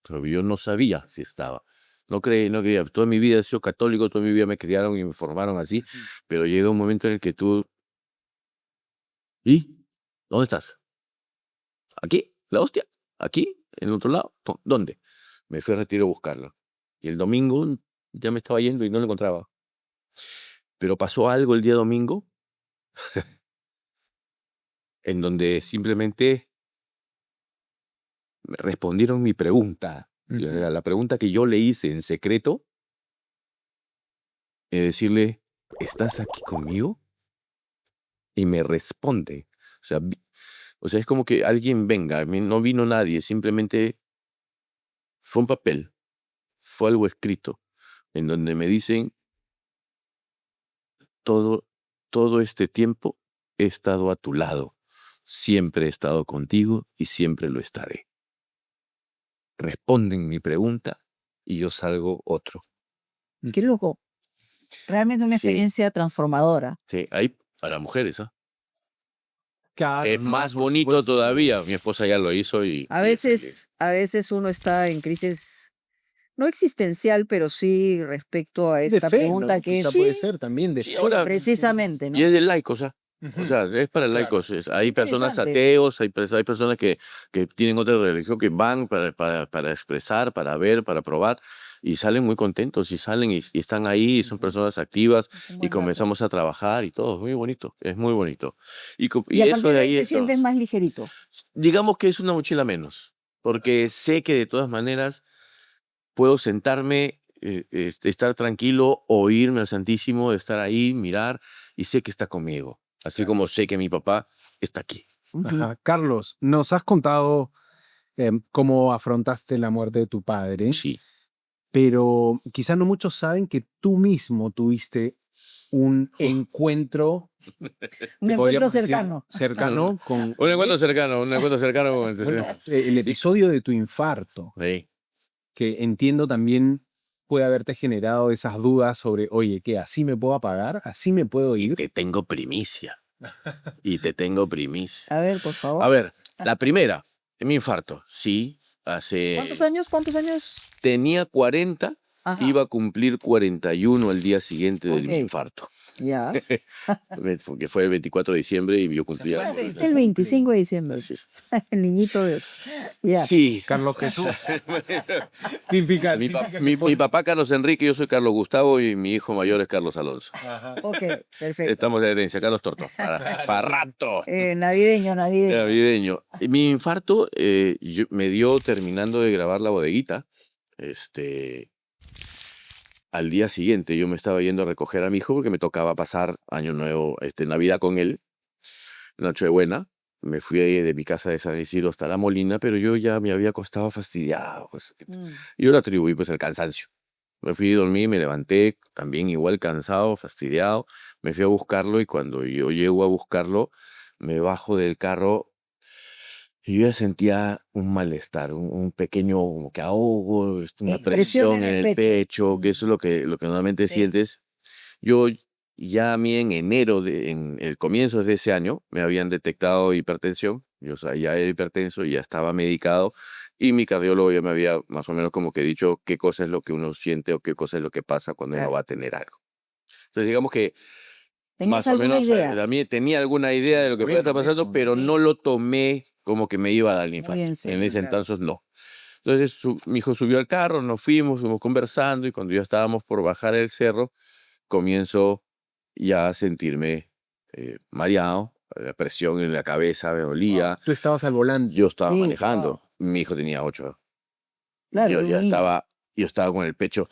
pero yo no sabía si estaba. No creía. Toda mi vida he sido católico, toda mi vida me criaron y me formaron así, pero llega un momento en el que tú... ¿Y? ¿Dónde estás? ¿Aquí? ¿La hostia? ¿Aquí? ¿En otro lado? ¿Dónde? Me fui a Retiro a buscarlo. Y el domingo ya me estaba yendo y no lo encontraba. Pero pasó algo el día domingo en donde simplemente me respondieron mi pregunta. La pregunta que yo le hice en secreto, es decirle, ¿estás aquí conmigo? Y me responde. O sea, es como que alguien venga, no vino nadie, simplemente fue un papel, fue algo escrito, en donde me dicen, todo, todo este tiempo he estado a tu lado, siempre he estado contigo y siempre lo estaré. Responden mi pregunta y yo salgo otro. Qué loco. Realmente una Sí. experiencia transformadora. Sí, ahí para mujeres, ¿ah? Claro, Es no, más por bonito supuesto. todavía. Mi esposa ya lo hizo y... A veces uno está en crisis, no existencial, pero sí respecto a De esta fe, pregunta ¿no? que Quizá es puede ser también de Sí, fe. ahora... precisamente, ¿no? Y es de laicos, ¿ah? O Ujú. sea, es para Claro. laicos. Hay personas Interesante. ateos, hay personas que tienen otra religión que van para expresar, para ver, para probar, y salen muy contentos, y salen y están ahí, y son Ujú. personas activas, Es un y buen dato. comenzamos a trabajar y todo. Es muy bonito, es muy bonito. Y Y a eso partir de de ahí ahí te es sientes todo. más ligerito. Digamos que es una mochila menos, porque sé que de todas maneras puedo sentarme, estar tranquilo, oírme al Santísimo, estar ahí, mirar, y sé que está conmigo. Así Claro. como sé que mi papá está aquí. Ujú. Ajá. Carlos, nos has contado cómo afrontaste la muerte de tu padre, Sí. pero quizá no muchos saben que tú mismo tuviste un encuentro Un que encuentro podríamos decir cercano. cercano con Un encuentro cercano, un encuentro cercano con el bueno, Señor. el episodio de tu infarto, Sí. que entiendo también puede haberte generado esas dudas sobre, oye, ¿qué? ¿Así me puedo apagar? ¿Así me puedo Y ir? te tengo primicia. Y te tengo primicia. A ver, por A favor. ver, la primera, mi infarto. Sí, ¿Cuántos hace... años? ¿Cuántos años? Tenía 40, Ajá. iba a cumplir 41 al día siguiente de mi Ok. infarto. Ya. Porque fue el 24 de diciembre y yo cumplía... fue Ah, antes de naciste tu el 25 de cumple. diciembre. Así es. El niñito Dios. Ya. Sí. Carlos Jesús. Típica, Mi, típica que mi pone- papá Carlos Enrique, yo soy Carlos Gustavo y mi hijo mayor es Carlos Alonso. Ajá. Ok, perfecto. Estamos de herencia, Carlos Torto. Para rato. Navideño. Navideño. Y mi infarto me dio terminando de grabar La Bodeguita. Al día siguiente yo me estaba yendo a recoger a mi hijo porque me tocaba pasar Año Nuevo, Navidad con él, Nochebuena. Me fui de mi casa de San Isidro hasta La Molina, pero yo ya me había acostado fastidiado. Pues. Yo lo atribuí pues al cansancio. Me fui a dormir, me levanté también igual cansado, fastidiado. Me fui a buscarlo y cuando yo llego a buscarlo, me bajo del carro y yo ya sentía un malestar, un pequeño como que ahogo, una presión en el pecho, que eso es lo que normalmente Sí. sientes. Yo ya a mí en enero, en el comienzo de ese año, me habían detectado hipertensión. Yo, o sea, ya era hipertenso, ya estaba medicado y mi cardiólogo ya me había más o menos como que dicho qué cosa es lo que uno siente o qué cosa es lo que pasa cuando uno Claro. va a tener algo. Entonces digamos que ¿Tenías más o alguna menos idea? también tenía alguna idea de lo que Muy podía estar antes de pasando, eso, ¿no? pero Sí. no lo tomé como que me iba a dar el Muy infarto. en En serio, ese claro. entonces no. Entonces mi hijo subió al carro, nos fuimos conversando y cuando ya estábamos por bajar el cerro, comienzo ya a sentirme mareado, la presión en la cabeza me dolía. Tú estabas al volante. Yo estaba Sí, manejando, wow. mi hijo tenía 8. Claro, Yo era un ya niño. estaba con el pecho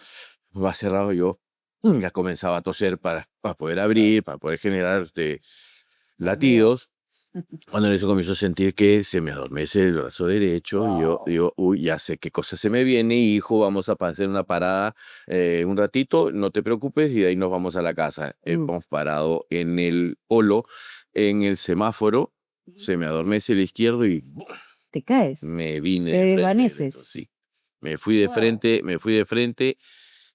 más cerrado, yo ya comenzaba a toser para poder abrir, para poder generar latidos. Cuando en eso comienzo a sentir que se me adormece el brazo derecho, y yo Wow. digo, uy, ya sé qué cosa se me viene, hijo, vamos a hacer una parada un ratito, no te preocupes, y de ahí nos vamos a la casa. Hemos parado en el polo, en el semáforo, se me adormece el izquierdo y Te caes. me vine Te de frente derecho, desvaneces. sí. Me fui de Wow. frente,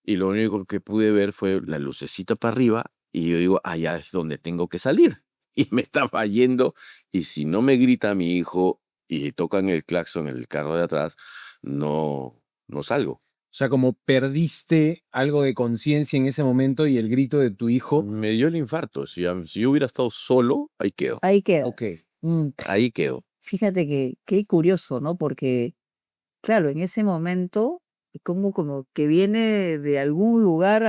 y lo único que pude ver fue la lucecita para arriba, y yo digo, allá es donde tengo que salir. Y me estaba yendo, y si no me grita mi hijo y tocan el claxon en el carro de atrás, no salgo. O sea, como perdiste algo de conciencia en ese momento y el grito de tu hijo. Me dio el infarto. Si yo hubiera estado solo, ahí quedo. Ahí quedas. Ok. Ahí quedo. Fíjate que qué curioso, ¿no? Porque, claro, en ese momento, como que viene de algún lugar,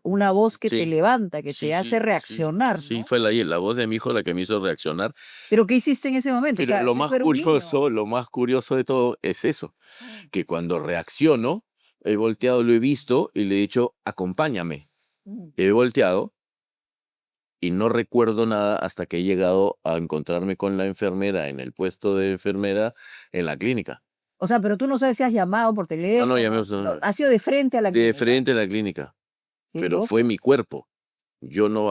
una voz que te Sí. levanta, que Sí, te hace sí, reaccionar, sí, ¿no? fue la voz de mi hijo la que me hizo reaccionar. Pero ¿qué hiciste en ese momento? O Pero sea, lo tú más eras un niño. lo más curioso de todo es eso, Mm, que cuando reacciono, he volteado, lo he visto y le he dicho, acompáñame. mm. He volteado y no recuerdo nada hasta que he llegado a encontrarme con la enfermera en el puesto de enfermera en la clínica. O sea, pero tú no sabes si has llamado por No, teléfono. llamé No, has sido de frente a la de clínica. frente a la clínica, Qué pero loco. fue mi cuerpo. Yo no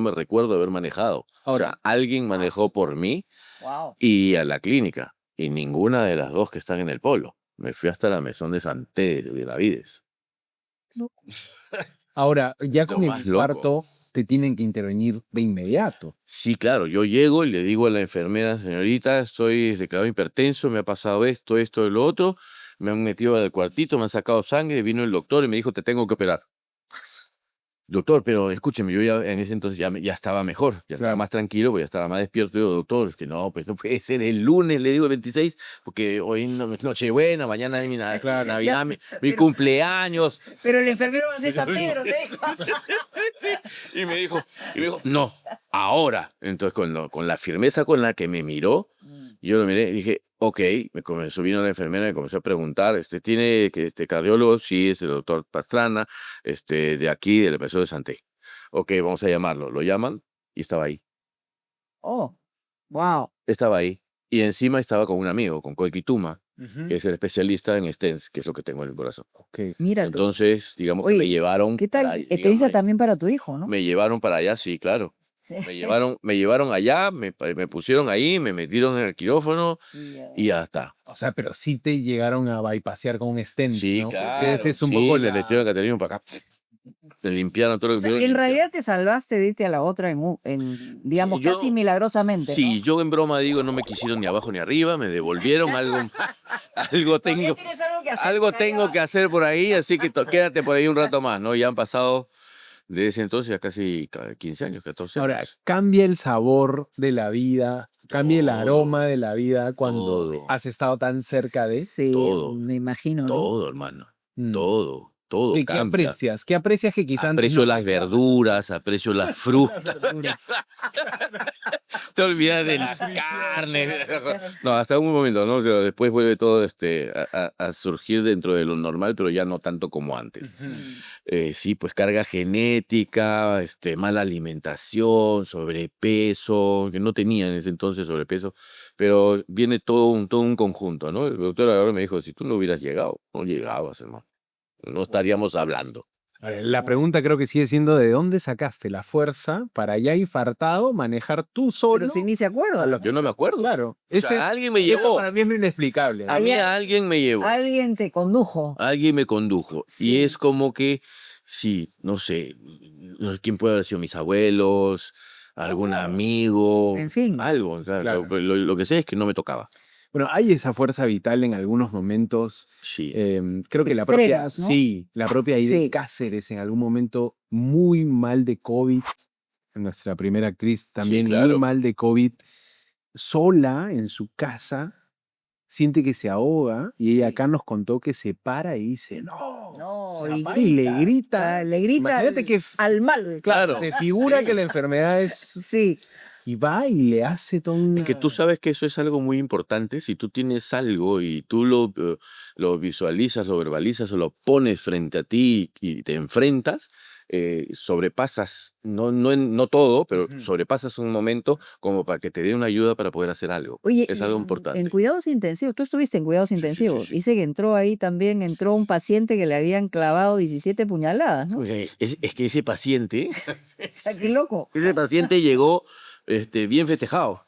me recuerdo haber manejado. O Ahora, sea, alguien manejó por mí Wow. y a la clínica. Y ninguna de las dos que están en el polo. Me fui hasta la mesón de Santé de Benavides. ahora, ya Lo con el más loco. infarto te tienen que intervenir de inmediato. Sí, claro, yo llego y le digo a la enfermera, señorita, estoy declarado hipertenso, me ha pasado esto, esto y lo otro, me han metido al cuartito, me han sacado sangre, vino el doctor y me dijo, te tengo que operar. Doctor, pero escúcheme, yo ya en ese entonces ya estaba mejor, ya estaba Claro. más tranquilo, pues ya estaba más despierto. Yo, doctor, es que no, pues no puede ser el lunes, le digo el 26, porque hoy no es Nochebuena, mañana es mi Claro. Navidad, mi pero- cumpleaños. Pero el enfermero va a ser San Pedro, te dijo. Y me dijo, no, ahora. Entonces, con la firmeza con la que me miró, yo lo miré y dije, ok, vino la enfermera y me comenzó a preguntar, ¿tiene cardiólogo? Sí, es el doctor Pastrana, de aquí, del Mesón de Santé. Ok, vamos a llamarlo. Lo llaman y estaba ahí. Oh, wow. Estaba ahí. Y encima estaba con un amigo, con Koiki Tuma, que es el especialista en stents, que es lo que tengo en el corazón. Ok. Mira, tú. Entonces, digamos que me Oye, llevaron ¿qué para tal? ahí, Experiencia digamos, también para tu hijo, ¿no? me llevaron para allá, sí, claro. Sí. Me llevaron allá, me pusieron ahí, me metieron en el quirófano y ya está. O sea, pero sí te llegaron a bypasear con un stent, Sí, ¿no? claro. Ese es un Sí, poco le la... metieron a Caterina para acá. Le limpiaron todo lo O que sea, pudieron en limpiar. realidad te salvaste de irte a la otra digamos, yo- casi milagrosamente, Sí, ¿no? yo en broma digo, no me quisieron ni abajo ni arriba, me devolvieron algo Todavía tengo, tienes algo que hacer algo por allá. tengo que hacer por ahí, así que quédate por ahí un rato más, ¿no? Ya han pasado de ese entonces ya casi 15 años, 14 Ahora, años. cambia el sabor de la vida, cambia el Todo. aroma de la vida cuando Todo. has estado tan cerca de... Sí, Todo. me imagino, ¿no? Todo, hermano. Mm. Todo ¿Qué cambia. aprecias? ¿Qué aprecias que quizás antes Aprecio no las apreciabas? verduras, aprecio las frutas. Te olvidas de la Nutrición. carne. No, hasta un momento, ¿no? O sea, después vuelve todo a surgir dentro de lo normal, pero ya no tanto como antes. Sí, pues carga genética, mala alimentación, sobrepeso, que no tenía en ese entonces sobrepeso, pero viene todo un conjunto, ¿no? El doctor ahora me dijo, si tú no hubieras llegado, no llegabas, hermano. No estaríamos hablando. Ahora, la pregunta creo que sigue siendo ¿de dónde sacaste la fuerza para ya infartado manejar tú solo? Pero si ni se acuerda. Yo no me acuerdo. Claro. O sea, Ese es- alguien me Eso llevó. para mí es lo inexplicable. A mí alguien me llevó. Alguien te condujo. Alguien me condujo. Sí. Y es como que, sí, no sé, quién puede haber sido mis abuelos, algún amigo, En fin. algo. Claro. Claro. Lo que sé es que no me tocaba. Bueno, hay esa fuerza vital en algunos momentos. Sí. Creo que la propia, Extremos, ¿no? sí, la propia Aide Sí. Cáceres en algún momento muy mal de COVID, nuestra primera actriz también muy claro. mal de COVID, sola en su casa, siente que se ahoga y ella Sí. acá nos contó que se para y dice, no, No, o sea, y para y le grita. Le grita Imagínate que, al mal. Claro. se figura que la enfermedad es, Sí. y va y le hace todo un... Es que tú sabes que eso es algo muy importante. Si tú tienes algo y tú lo visualizas, lo verbalizas o lo pones frente a ti y te enfrentas, sobrepasas, no todo, pero Ujú. sobrepasas un momento como para que te dé una ayuda para poder hacer algo. Oye, Es algo importante. en cuidados intensivos, tú estuviste en cuidados Sí, sí, sí, intensivos. sí. Dice que entró un paciente que le habían clavado 17 puñaladas, ¿no? O sea, es que ese paciente, O sea, qué loco. ese paciente llegó bien festejado.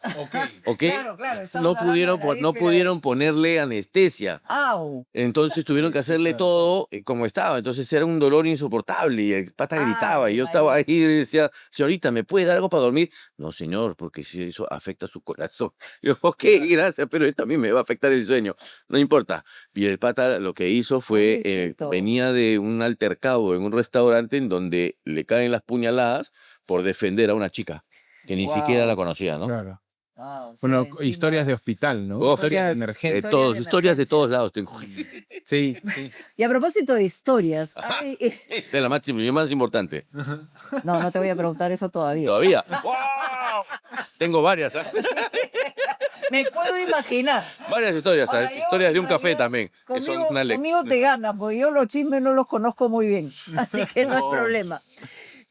¿Ok? Claro, No estamos hablando pudieron, de la no víspera pudieron ponerle anestesia. ¡Au! Entonces tuvieron que hacerle Exacto. todo como estaba. Entonces era un dolor insoportable y el pata gritaba. Y Ave yo estaba ahí María. y decía, señorita, ¿me puede dar algo para dormir? No, señor, porque si eso afecta su corazón. Yo, ok, gracias, pero él también me va a afectar el sueño. No importa. Y el pata lo que hizo fue, Pobrecito. venía de un altercado en un restaurante en donde le caen las puñaladas por defender a una chica que ni siquiera la Wow. conocía, ¿no? Claro. Ah, o sea, Bueno, encima- historias de hospital, ¿no? Oh, Historias de Historias- emergencia. historias de historias de todos emergencias. lados tengo. Sí, sí. Y a propósito de historias, Ajá. ay, Esa es la más importante. no te voy a preguntar eso todavía. Todavía. ¡Wow! Tengo varias, ¿ah? Me puedo imaginar. Varias historias. Ahora, Historias de un ahora café también. Que son Conmigo, una conmigo te ganas, porque yo los chismes no los conozco muy bien, así que no hay No. problema.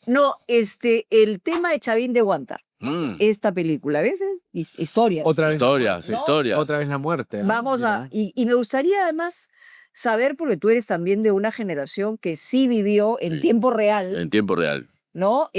No, el tema de Chavín de Guantar, Mm, esta película, ¿ves? Historias. Otra vez. historias, ¿no? historias. Otra vez la muerte. ¿no? Vamos a, y me gustaría además saber, porque tú eres también de una generación que sí vivió en Sí. tiempo real, En tiempo real. ¿no?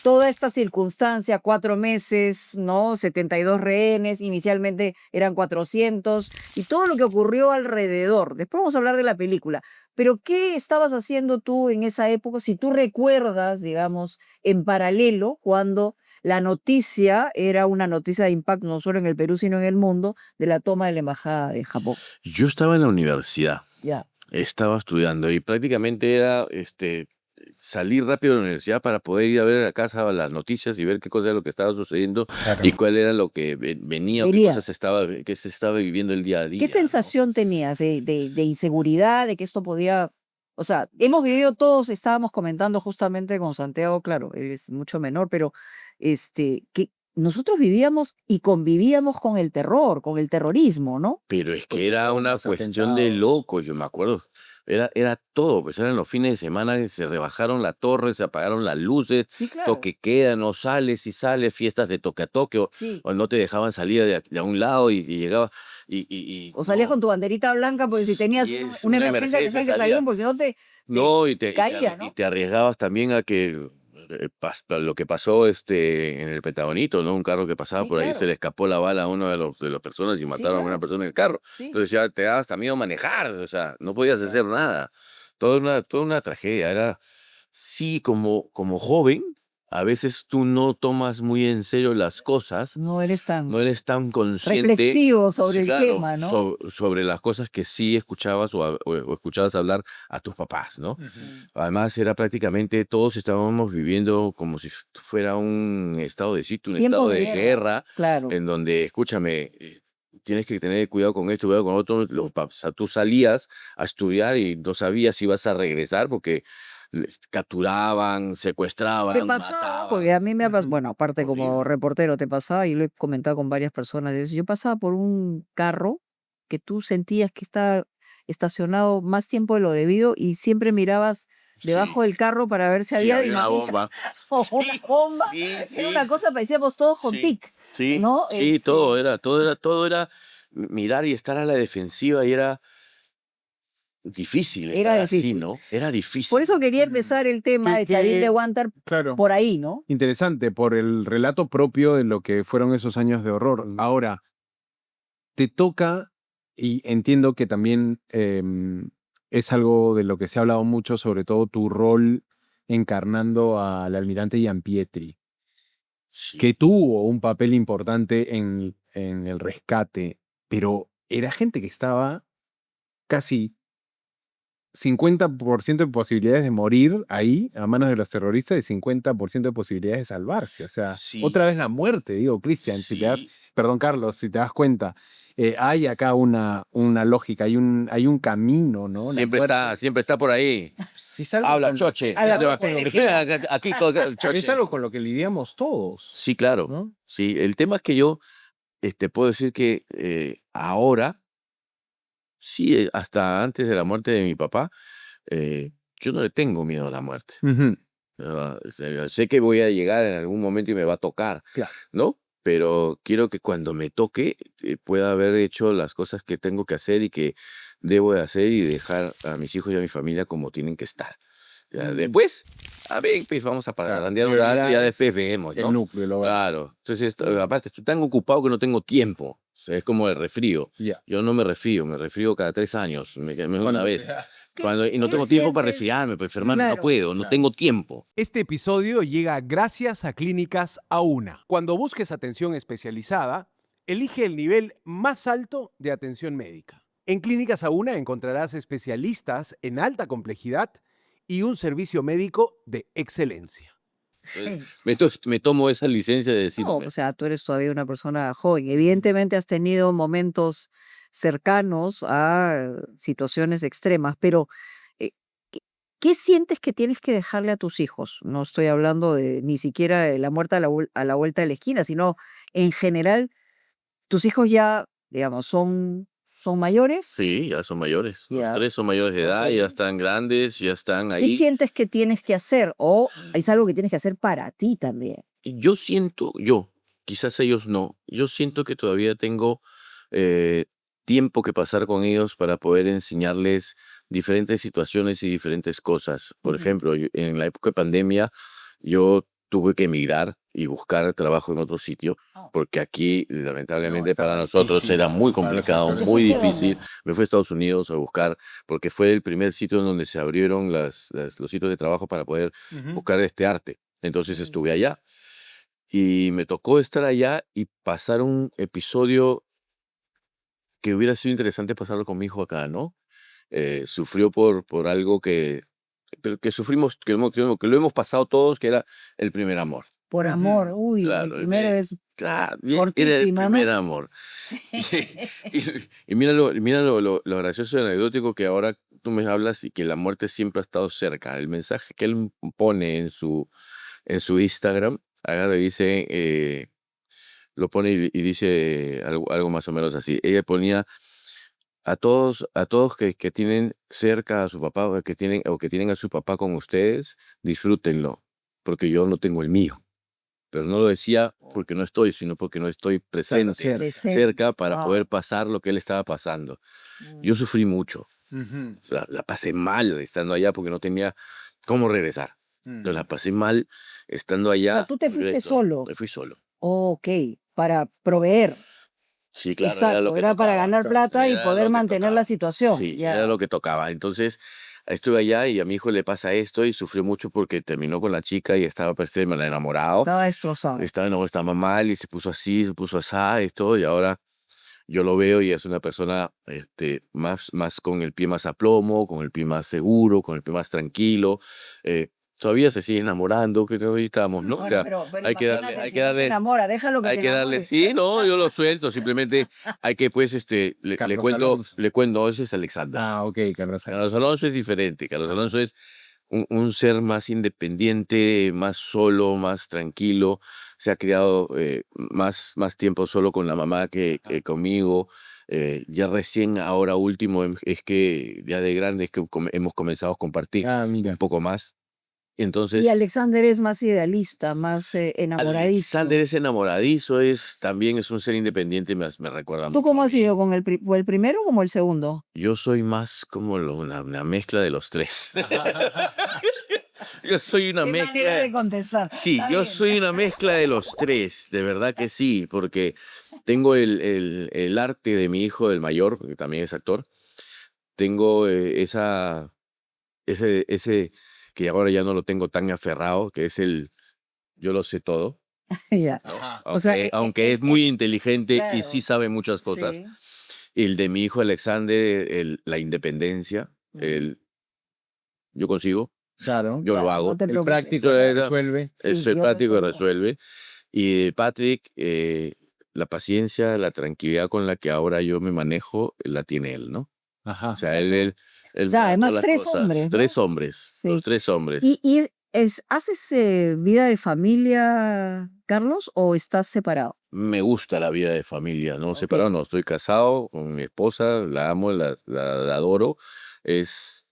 Toda esta circunstancia, 4 meses, ¿no? 72 rehenes, inicialmente eran 400, y todo lo que ocurrió alrededor. Después vamos a hablar de la película. Pero, ¿qué estabas haciendo tú en esa época? Si tú recuerdas, digamos, en paralelo, cuando la noticia era una noticia de impacto no solo en el Perú, sino en el mundo, de la toma de la embajada de Japón. Yo estaba en la universidad. Ya. Estaba estudiando y prácticamente era salir rápido de la universidad para poder ir a ver a casa las noticias y ver qué cosa era lo que estaba sucediendo Claro. y cuál era lo que venía o qué Venía. cosas qué se estaba viviendo el día a día. ¿Qué ¿no? sensación tenías de inseguridad, de que esto podía... O sea, hemos vivido todos, estábamos comentando justamente con Santiago, claro, él es mucho menor, pero que nosotros vivíamos y convivíamos con el terror, con el terrorismo, ¿no? Pero es que Pues, era una los cuestión de atentados. locos, yo me acuerdo. Era todo, pues eran los fines de semana que se rebajaron la torre, se apagaron las luces, Sí, claro. toque queda, no sales y sales, fiestas de toque a toque, Sí. o no te dejaban salir de a un lado y llegaba y O salías no, con tu banderita blanca, porque si tenías Sí, es una una emergencia que emergencia, sabes que salía. salían, porque si no te no, y te caía, ¿no? y te arriesgabas también a que lo que pasó en el Pentagonito, ¿no? Un carro que pasaba Sí, por ahí, claro. se le escapó la bala a uno de las personas y mataron a claro. una persona en el carro. Sí. Entonces ya te dabas hasta miedo manejar, o sea, no podías hacer nada. Toda una tragedia. Era, sí, como joven, a veces tú no tomas muy en serio las cosas, No eres tan no eres tan consciente. reflexivo sobre Sí, el claro, tema, ¿no? sobre las cosas que sí escuchabas o escuchabas hablar a tus papás, ¿no? Además, era prácticamente todos estábamos viviendo como si fuera un estado de sitio, un Tiempo estado de de guerra. guerra, Claro. en donde, escúchame, tienes que tener cuidado con esto, cuidado con otro. O sea, tú salías a estudiar y no sabías si ibas a regresar porque les capturaban, ¿Te secuestraban, pasaba? Porque mataban. a mí me ha pasado, bueno, aparte como Horrible. reportero te pasaba, y lo he comentado con varias personas, yo pasaba por un carro que tú sentías que estaba estacionado más tiempo de lo debido y siempre mirabas debajo Sí. del carro para ver si Sí, había había una dinamita bomba. o Sí, una bomba. sí, Era sí. una cosa, parecíamos todos con Sí, tic, sí, ¿no? sí, todo era mirar y estar a la defensiva y era difícil Era estar así, difícil. ¿no? Era difícil. Por eso quería empezar el tema de Chavín de Guantar Claro. por ahí, ¿no? Interesante, por el relato propio de lo que fueron esos años de horror. Ahora, te toca, y entiendo que también es algo de lo que se ha hablado mucho, sobre todo tu rol encarnando al almirante Gianpietri, Sí. que tuvo un papel importante en el rescate, pero era gente que estaba casi 50% de posibilidades de morir ahí a manos de los terroristas y 50% de posibilidades de salvarse. O sea, Sí. otra vez la muerte, digo, Cristian, si te das, Sí. perdón, Carlos, si te das cuenta, hay acá una lógica, hay un camino, ¿no? La muerte. Siempre está por ahí. Sí, es algo Habla, con- choche. Habla, Este va- choche. Aquí, choche. Es algo con lo que lidiamos todos. Sí, claro. ¿no? Sí, el tema es que yo puedo decir que ahora, sí, hasta antes de la muerte de mi papá, yo no le tengo miedo a la muerte. Ujú. Sé que voy a llegar en algún momento y me va a tocar, Claro. ¿no? Pero quiero que cuando me toque pueda haber hecho las cosas que tengo que hacer y que debo de hacer y dejar a mis hijos y a mi familia como tienen que estar. Ya, después, ven, pues vamos a parrandear un rato y ya después vemos, El ¿no? núcleo, el hogar. Claro. Entonces, aparte, estoy tan ocupado que no tengo tiempo. O sea, es como el resfrío. Ya. Yo no me resfrío cada 3 años, me una Cuando- vez. ¿Qué- Y no qué tengo tiempo para sientes? resfriarme, para enfermarme, no Claro. puedo, no Claro. tengo tiempo. Este episodio llega gracias a Clínicas Auna. Cuando busques atención especializada, elige el nivel más alto de atención médica. En Clínicas Auna encontrarás especialistas en alta complejidad y un servicio médico de excelencia. Sí. Me tomo esa licencia de decir, No, o sea, tú eres todavía una persona joven. Evidentemente has tenido momentos cercanos a situaciones extremas, pero eh, ¿qué qué sientes que tienes que dejarle a tus hijos? No estoy hablando de ni siquiera de la muerte a la vuelta de la esquina, sino en general, tus hijos ya, digamos, son mayores. sí, ya son mayores. Los Ya. 3 son mayores de edad, Ok. ya están grandes, ya están ¿Qué ahí. sientes que tienes que hacer? ¿O es algo que tienes que hacer para ti también? Yo siento, quizás ellos no, yo siento que todavía tengo eh, tiempo que pasar con ellos para poder enseñarles diferentes situaciones y diferentes cosas. Por Ujú. ejemplo, en la época de pandemia, yo tuve que emigrar y buscar trabajo en otro sitio, Oh. porque aquí, lamentablemente, estaba para nosotros difícil era muy para los complicado, sectores muy ¿Te fuiste a difícil. dónde? Me fui a Estados Unidos a buscar, porque fue el primer sitio en donde se abrieron los sitios de trabajo para poder buscar este arte. Entonces Mm. estuve allá y me tocó estar allá y pasar un episodio que hubiera sido interesante pasarlo con mi hijo acá, ¿no? Sufrió por algo que sufrimos, que lo hemos pasado todos, que era el primer amor. Por Ujú. amor, uy, el Claro, primero es claro, era el fortísima, primer ¿no? amor. Sí. Y mira lo gracioso y anecdótico que ahora tú me hablas y que la muerte siempre ha estado cerca. El mensaje que él pone en su Instagram, agarra y dice, lo pone y dice algo más o menos así. Ella ponía a todos que tienen cerca a su papá o que tienen a su papá con ustedes, disfrútenlo, porque yo no tengo el mío. Pero no lo decía porque no estoy, sino porque no estoy presente, cerca. Presente. cerca para Wow. poder pasar lo que él estaba pasando. Yo sufrí mucho, Ujú. la pasé mal estando allá porque no tenía cómo regresar. Yo la pasé mal estando O allá. sea, tú te fuiste regreso, solo. Me fui solo. Oh, ok, para proveer. Sí, claro, era lo Exacto, que era para tocaba. ganar plata y Era poder lo que mantener tocaba. la situación. Sí, Ya. era lo que tocaba. Entonces, estuve allá y a mi hijo le pasa esto y sufrió mucho porque terminó con la chica y estaba enamorado. Estaba destrozado. Estaba enamorado, estaba mal y se puso así, se puso así, esto, y ahora yo lo veo y es una persona más con el pie más a plomo, con el pie más seguro, con el pie más tranquilo. Todavía se sigue enamorando, que todavía estamos, ¿no? O Bueno, sea, pero hay que darle, imagínate, hay si que no se darle, enamora, déjalo que hay se que darle, enamore. sí, no, yo lo suelto, simplemente hay que, pues, Carlos Alonso. le cuento, ese es Alexander. Ah, ok, Carlos Alonso. Carlos Alonso es diferente, Carlos Alonso es un ser más independiente, más solo, más tranquilo, se ha criado más tiempo solo con la mamá que conmigo. Ya recién, ahora último, es que ya de grande es que hemos comenzado a compartir Ah, mira. un poco más. Entonces, Y Alexander es más idealista, más enamoradizo. Alexander es enamoradizo, también es un ser independiente, me recuerda ¿Tú mucho cómo a has mí. sido con el primero o como el segundo? Yo soy más como una mezcla de los tres. Yo soy una Qué manera mezcla. de contestar. Sí, Está yo bien. soy una mezcla de los tres, de verdad que sí, porque tengo el arte de mi hijo, del mayor, que también es actor. Tengo ese que ahora ya no lo tengo tan aferrado, que es yo lo sé todo, Ya. ¿no? Ajá. O sea, Aunque es muy inteligente y sí claro. sabe muchas cosas. Sí. El de mi hijo Alexander, la independencia, yo consigo, Claro. yo lo Claro, hago. no te El preocupes. práctico Yo era- resuelve. Sí, soy yo práctico y resuelvo. resuelve. Y Patrick, la paciencia, la tranquilidad con la que ahora yo me manejo, la tiene él, ¿no? Ajá. O sea, él O sea, me da además todas las 3 cosas. hombres, ¿no? 3 hombres, Sí. los 3 hombres. ¿Y haces vida de familia, Carlos, o estás separado? Me gusta la vida de familia, no Ok. separado, no, estoy casado con mi esposa, la amo, la adoro. Es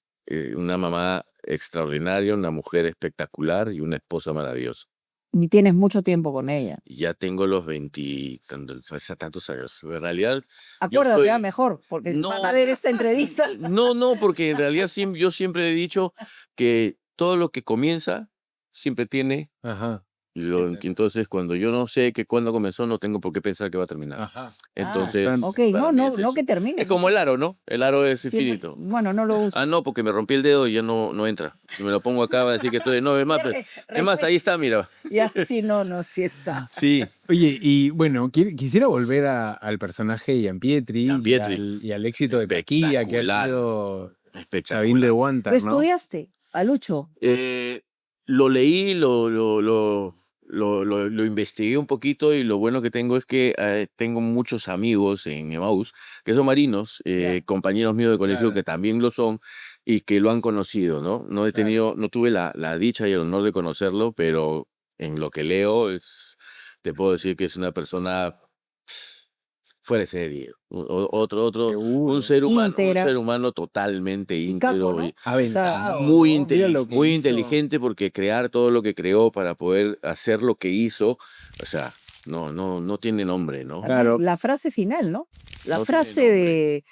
una mamá extraordinaria, una mujer espectacular y una esposa maravillosa. Ni tienes mucho tiempo con ella. Y ya tengo los 20, hace tantos años. En realidad, Acuérdate, soy- mejor, porque No. van a ver esta entrevista. no, porque en realidad yo siempre he dicho que todo lo que comienza siempre tiene... Ajá. Entonces, cuando yo no sé que cuándo comenzó, no tengo por qué pensar que va a terminar. Ajá. Entonces, Ok, para no, mí no, es no eso. que termine. Es como el aro, ¿no? El aro es infinito. Bueno, no lo uso. Ah, no, porque me rompí el dedo y ya no entra. Si me lo pongo acá, va a decir que estoy... No, es más, ahí está, mira. Ya, sí, no, sí está. Sí, Oye, y bueno, quisiera volver al personaje de Gianpietri Gianpietri. y al éxito de Taquilla, que ha Espectacular. sido Chavín espectacular. de ¿Lo Huántar, ¿no? estudiaste, Palucho? Lo leí, lo investigué un poquito y lo bueno que tengo es que tengo muchos amigos en Emaús que son marinos, Ya. compañeros míos de colegio Claro. que también lo son y que lo han conocido, ¿no? No tuve la dicha y el honor de conocerlo, pero en lo que leo te puedo decir que es una persona fuera de serie. Seguro. Un ser Íntegra. humano totalmente Y capo, íntegro. ¿no? Aventado, Muy, ¿no? Mira lo que muy hizo. inteligente porque crear todo lo que creó para poder hacer lo que hizo, o sea, no tiene nombre, ¿no? Claro. La frase final, ¿no? La No tiene frase nombre.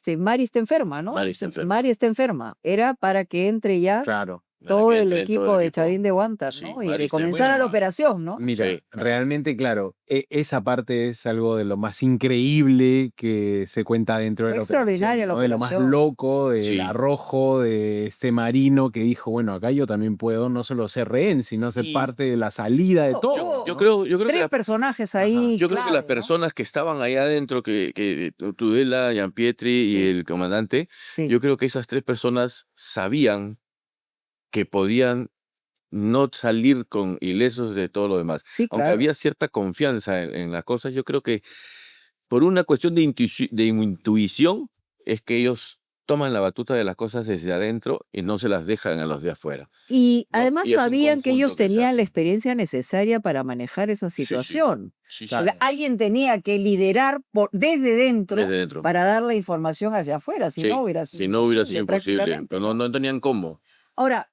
de Mari está enferma, ¿no? Mari está enferma. Mari está enferma. Era para que entre ya Claro. Para todo que el entre equipo de Chavín de Huántar, Sí, ¿no? Y Mari que está comenzara la enferma. operación, ¿no? Mira, Sí. realmente, claro, esa parte es algo de lo más increíble que se cuenta dentro de Fue la extraordinaria operación, la ¿no? De lo más operación. loco, del Sí. arrojo de este marino que dijo, bueno, acá yo también puedo no solo ser rehén, sino ser Sí. parte de la salida de todo. Yo ¿no? creo que Tres personajes ahí. yo creo que las clave, ¿no? personas que estaban allá adentro, que Tudela, Gianpietri Sí. y el comandante, Sí. yo creo que esas tres personas sabían que podían no salir con ilesos de todo lo demás. Sí, Aunque claro. había cierta confianza en las cosas, yo creo que por una cuestión de intuición es que ellos toman la batuta de las cosas desde adentro y no se las dejan a los de afuera. Y ¿no? además Y es un sabían que ellos conjunto que se tenían la hace. experiencia necesaria para manejar esa Sí, sí. situación. Sí, sí. Claro. Porque alguien tenía que liderar desde dentro Desde dentro. para dar la información hacia afuera, si Sí, no hubiera sido si no hubiera sido imposible, prácticamente, pero no tenían cómo. Ahora,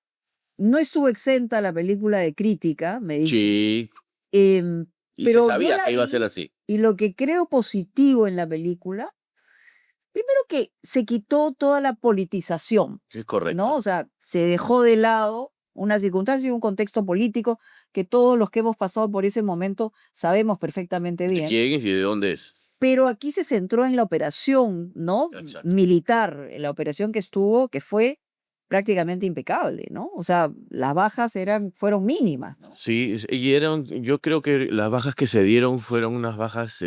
no estuvo exenta la película de crítica, me dice. Sí, em, y pero se yo sabía la que iba a vi ser así. y lo que creo positivo en la película, primero que se quitó toda la politización, Es correcto. ¿no? O sea, se dejó de lado una circunstancia y un contexto político que todos los que hemos pasado por ese momento sabemos perfectamente ¿De bien. quién es y de dónde es? Pero aquí se centró en la operación, ¿no? Exacto. Militar, en la operación que estuvo, que fue prácticamente impecable, ¿no? O sea, las bajas fueron mínimas, ¿no? Sí, y yo creo que las bajas que se dieron fueron unas bajas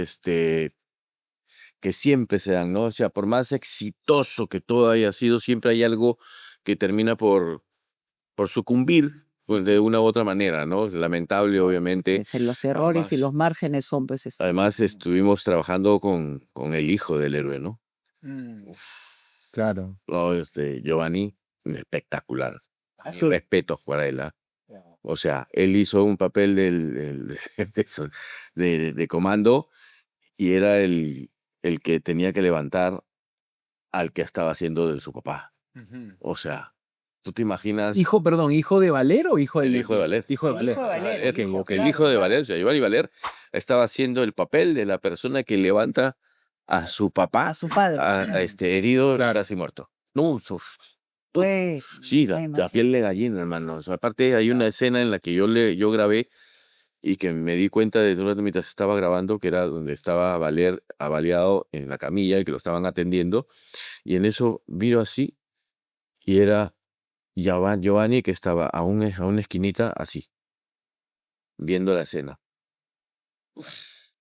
que siempre se dan, ¿no? O sea, por más exitoso que todo haya sido, siempre hay algo que termina por sucumbir, pues de una u otra manera, ¿no? Lamentable, obviamente. Los errores y Además- los márgenes son, pues, Además, estuvimos trabajando con el hijo del héroe, ¿no? Claro. No, Giovanni, espectacular. Mis Sí. respetos para él, ¿ah? O sea, él hizo un papel de comando y era el que tenía que levantar al que estaba haciendo de su papá. O sea, tú te imaginas... Hijo de Valer o hijo El hijo de Valer. Hijo de El Valer. hijo de Valer, Ok, el hijo, ok. El claro, hijo de claro. Valer, o sea, Giovanni Valer, estaba haciendo el papel de la persona que levanta a su papá A su padre. herido, Claro. casi muerto. No, Fue sí, una la imagen. piel de gallina, hermano. O sea, aparte, hay una escena en la que yo grabé y que me di cuenta de mientras estaba grabando, que era donde estaba Valer avaliado en la camilla y que lo estaban atendiendo. Y en eso miro así y era Giovanni que estaba a una esquinita así, viendo la escena.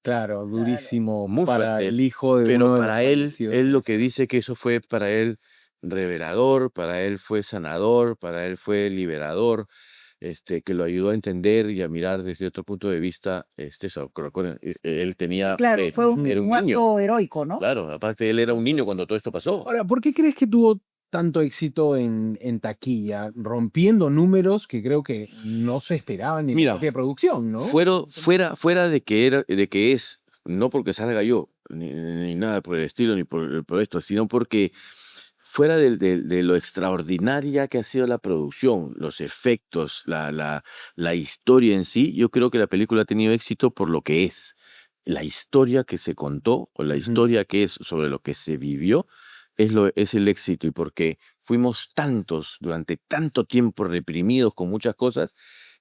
Claro, durísimo Muy para fuerte. el hijo de Pero uno de los para él, fallecidos. él lo que dice que eso fue para él revelador, para él fue sanador, para él fue liberador, que lo ayudó a entender y a mirar desde otro punto de vista, él tenía, Claro, fue era un un niño, acto heroico, ¿no? claro, aparte él era un niño Entonces, cuando todo esto pasó. Ahora, ¿por qué crees que tuvo tanto éxito en taquilla, rompiendo números que creo que no se esperaban ni en la Mira, propia producción, ¿no? fuera de que es, no porque salga yo, ni nada por el estilo, ni por esto, sino porque fuera de lo extraordinaria que ha sido la producción, los efectos, la historia en sí, yo creo que la película ha tenido éxito por lo que es. La historia que se contó o la Ujú. historia que es sobre lo que se vivió es el éxito y porque fuimos tantos, durante tanto tiempo reprimidos con muchas cosas,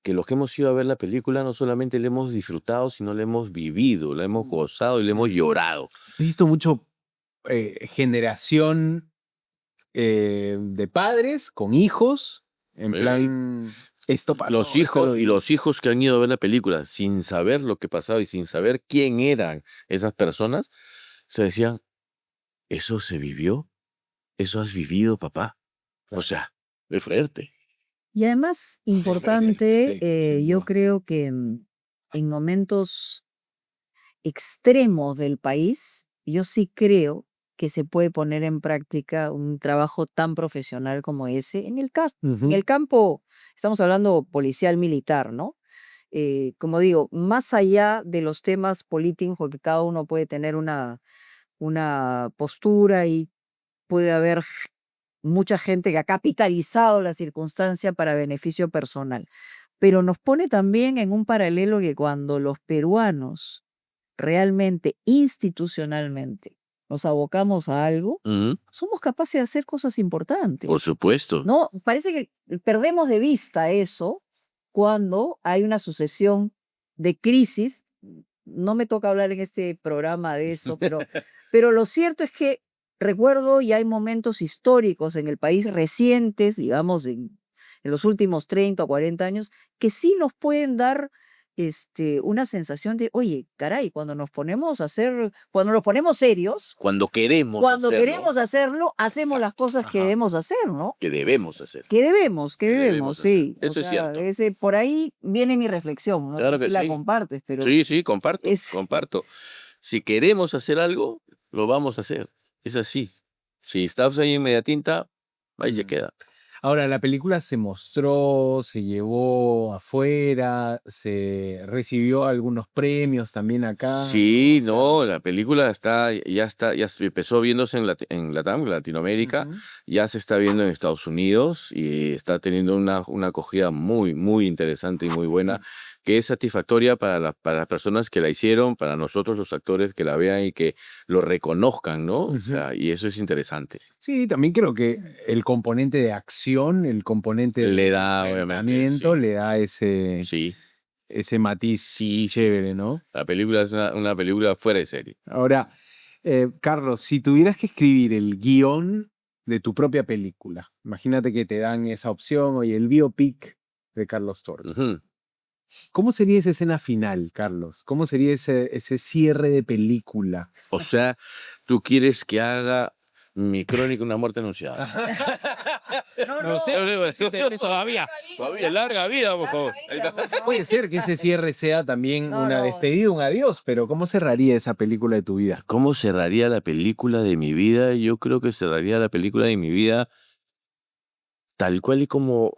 que los que hemos ido a ver la película no solamente la hemos disfrutado, sino la hemos vivido, la hemos gozado y la hemos llorado. He visto mucho generación de padres con hijos, en Eh, plan, esto pasó. Los esto lo hijos y viví. los hijos que han ido a ver la película sin saber lo que pasaba y sin saber quién eran esas personas, se decían, ¿eso se vivió? ¿Eso has vivido, papá? O sea, es fuerte. Y además, Sí, importante, sin yo duda. creo que en momentos extremos del país, yo sí creo que se puede poner en práctica un trabajo tan profesional como ese en en Ujú. el campo, estamos hablando policial militar, ¿no? Como digo, más allá de los temas políticos, porque cada uno puede tener una postura y puede haber mucha gente que ha capitalizado la circunstancia para beneficio personal, pero nos pone también en un paralelo que cuando los peruanos realmente, institucionalmente, nos abocamos a algo, Ujú. somos capaces de hacer cosas Por importantes. supuesto. ¿No? Parece que perdemos de vista eso cuando hay una sucesión de crisis. No me toca hablar en este programa de eso, pero lo cierto es que recuerdo y hay momentos históricos en el país recientes, digamos, en los últimos 30 o 40 años, que sí nos pueden dar una sensación de, oye, caray, cuando nos ponemos serios, Cuando queremos cuando hacerlo, queremos hacerlo, hacemos las cosas que Ajá. debemos hacer, ¿no? que debemos hacer. Que debemos, hacer. sí. O Eso es sea, cierto. por ahí viene mi reflexión, no Claro sé que si la sí. compartes, pero Sí, sí, comparto, es, comparto. Si queremos hacer algo, lo vamos a hacer. Es así. Si estás ahí en media tinta, ahí se Mm. queda. Ahora, la película se mostró, se llevó afuera, se recibió algunos premios también acá. Sí, O sea, no, la película ya empezó viéndose en Latam, Latinoamérica, ujú. ya se está viendo en Estados Unidos y está teniendo una acogida muy, muy interesante y muy buena, que es satisfactoria para las personas que la hicieron, para nosotros los actores que la vean y que lo reconozcan, ¿no? O Ujú. sea, y eso es interesante. Sí, también creo que el componente de acción, el componente Le de da, obviamente, enfrentamiento, sí. le da Sí, ese matiz sí, sí. chévere, ¿no? La película es una película fuera de serie. Ahora, Carlos, si tuvieras que escribir el guión de tu propia película, imagínate que te dan esa opción, oye, el biopic de Carlos Torres. Ujú. ¿Cómo sería esa escena final, Carlos? ¿Cómo sería ese cierre de película? O sea, tú quieres que haga mi crónica una muerte anunciada. No sé. Todavía larga vida, por favor. Puede ser que ese cierre sea también No, una no. despedida, un adiós, pero ¿cómo cerraría esa película de tu vida? ¿Cómo cerraría la película de mi vida? Yo creo que cerraría la película de mi vida tal cual y como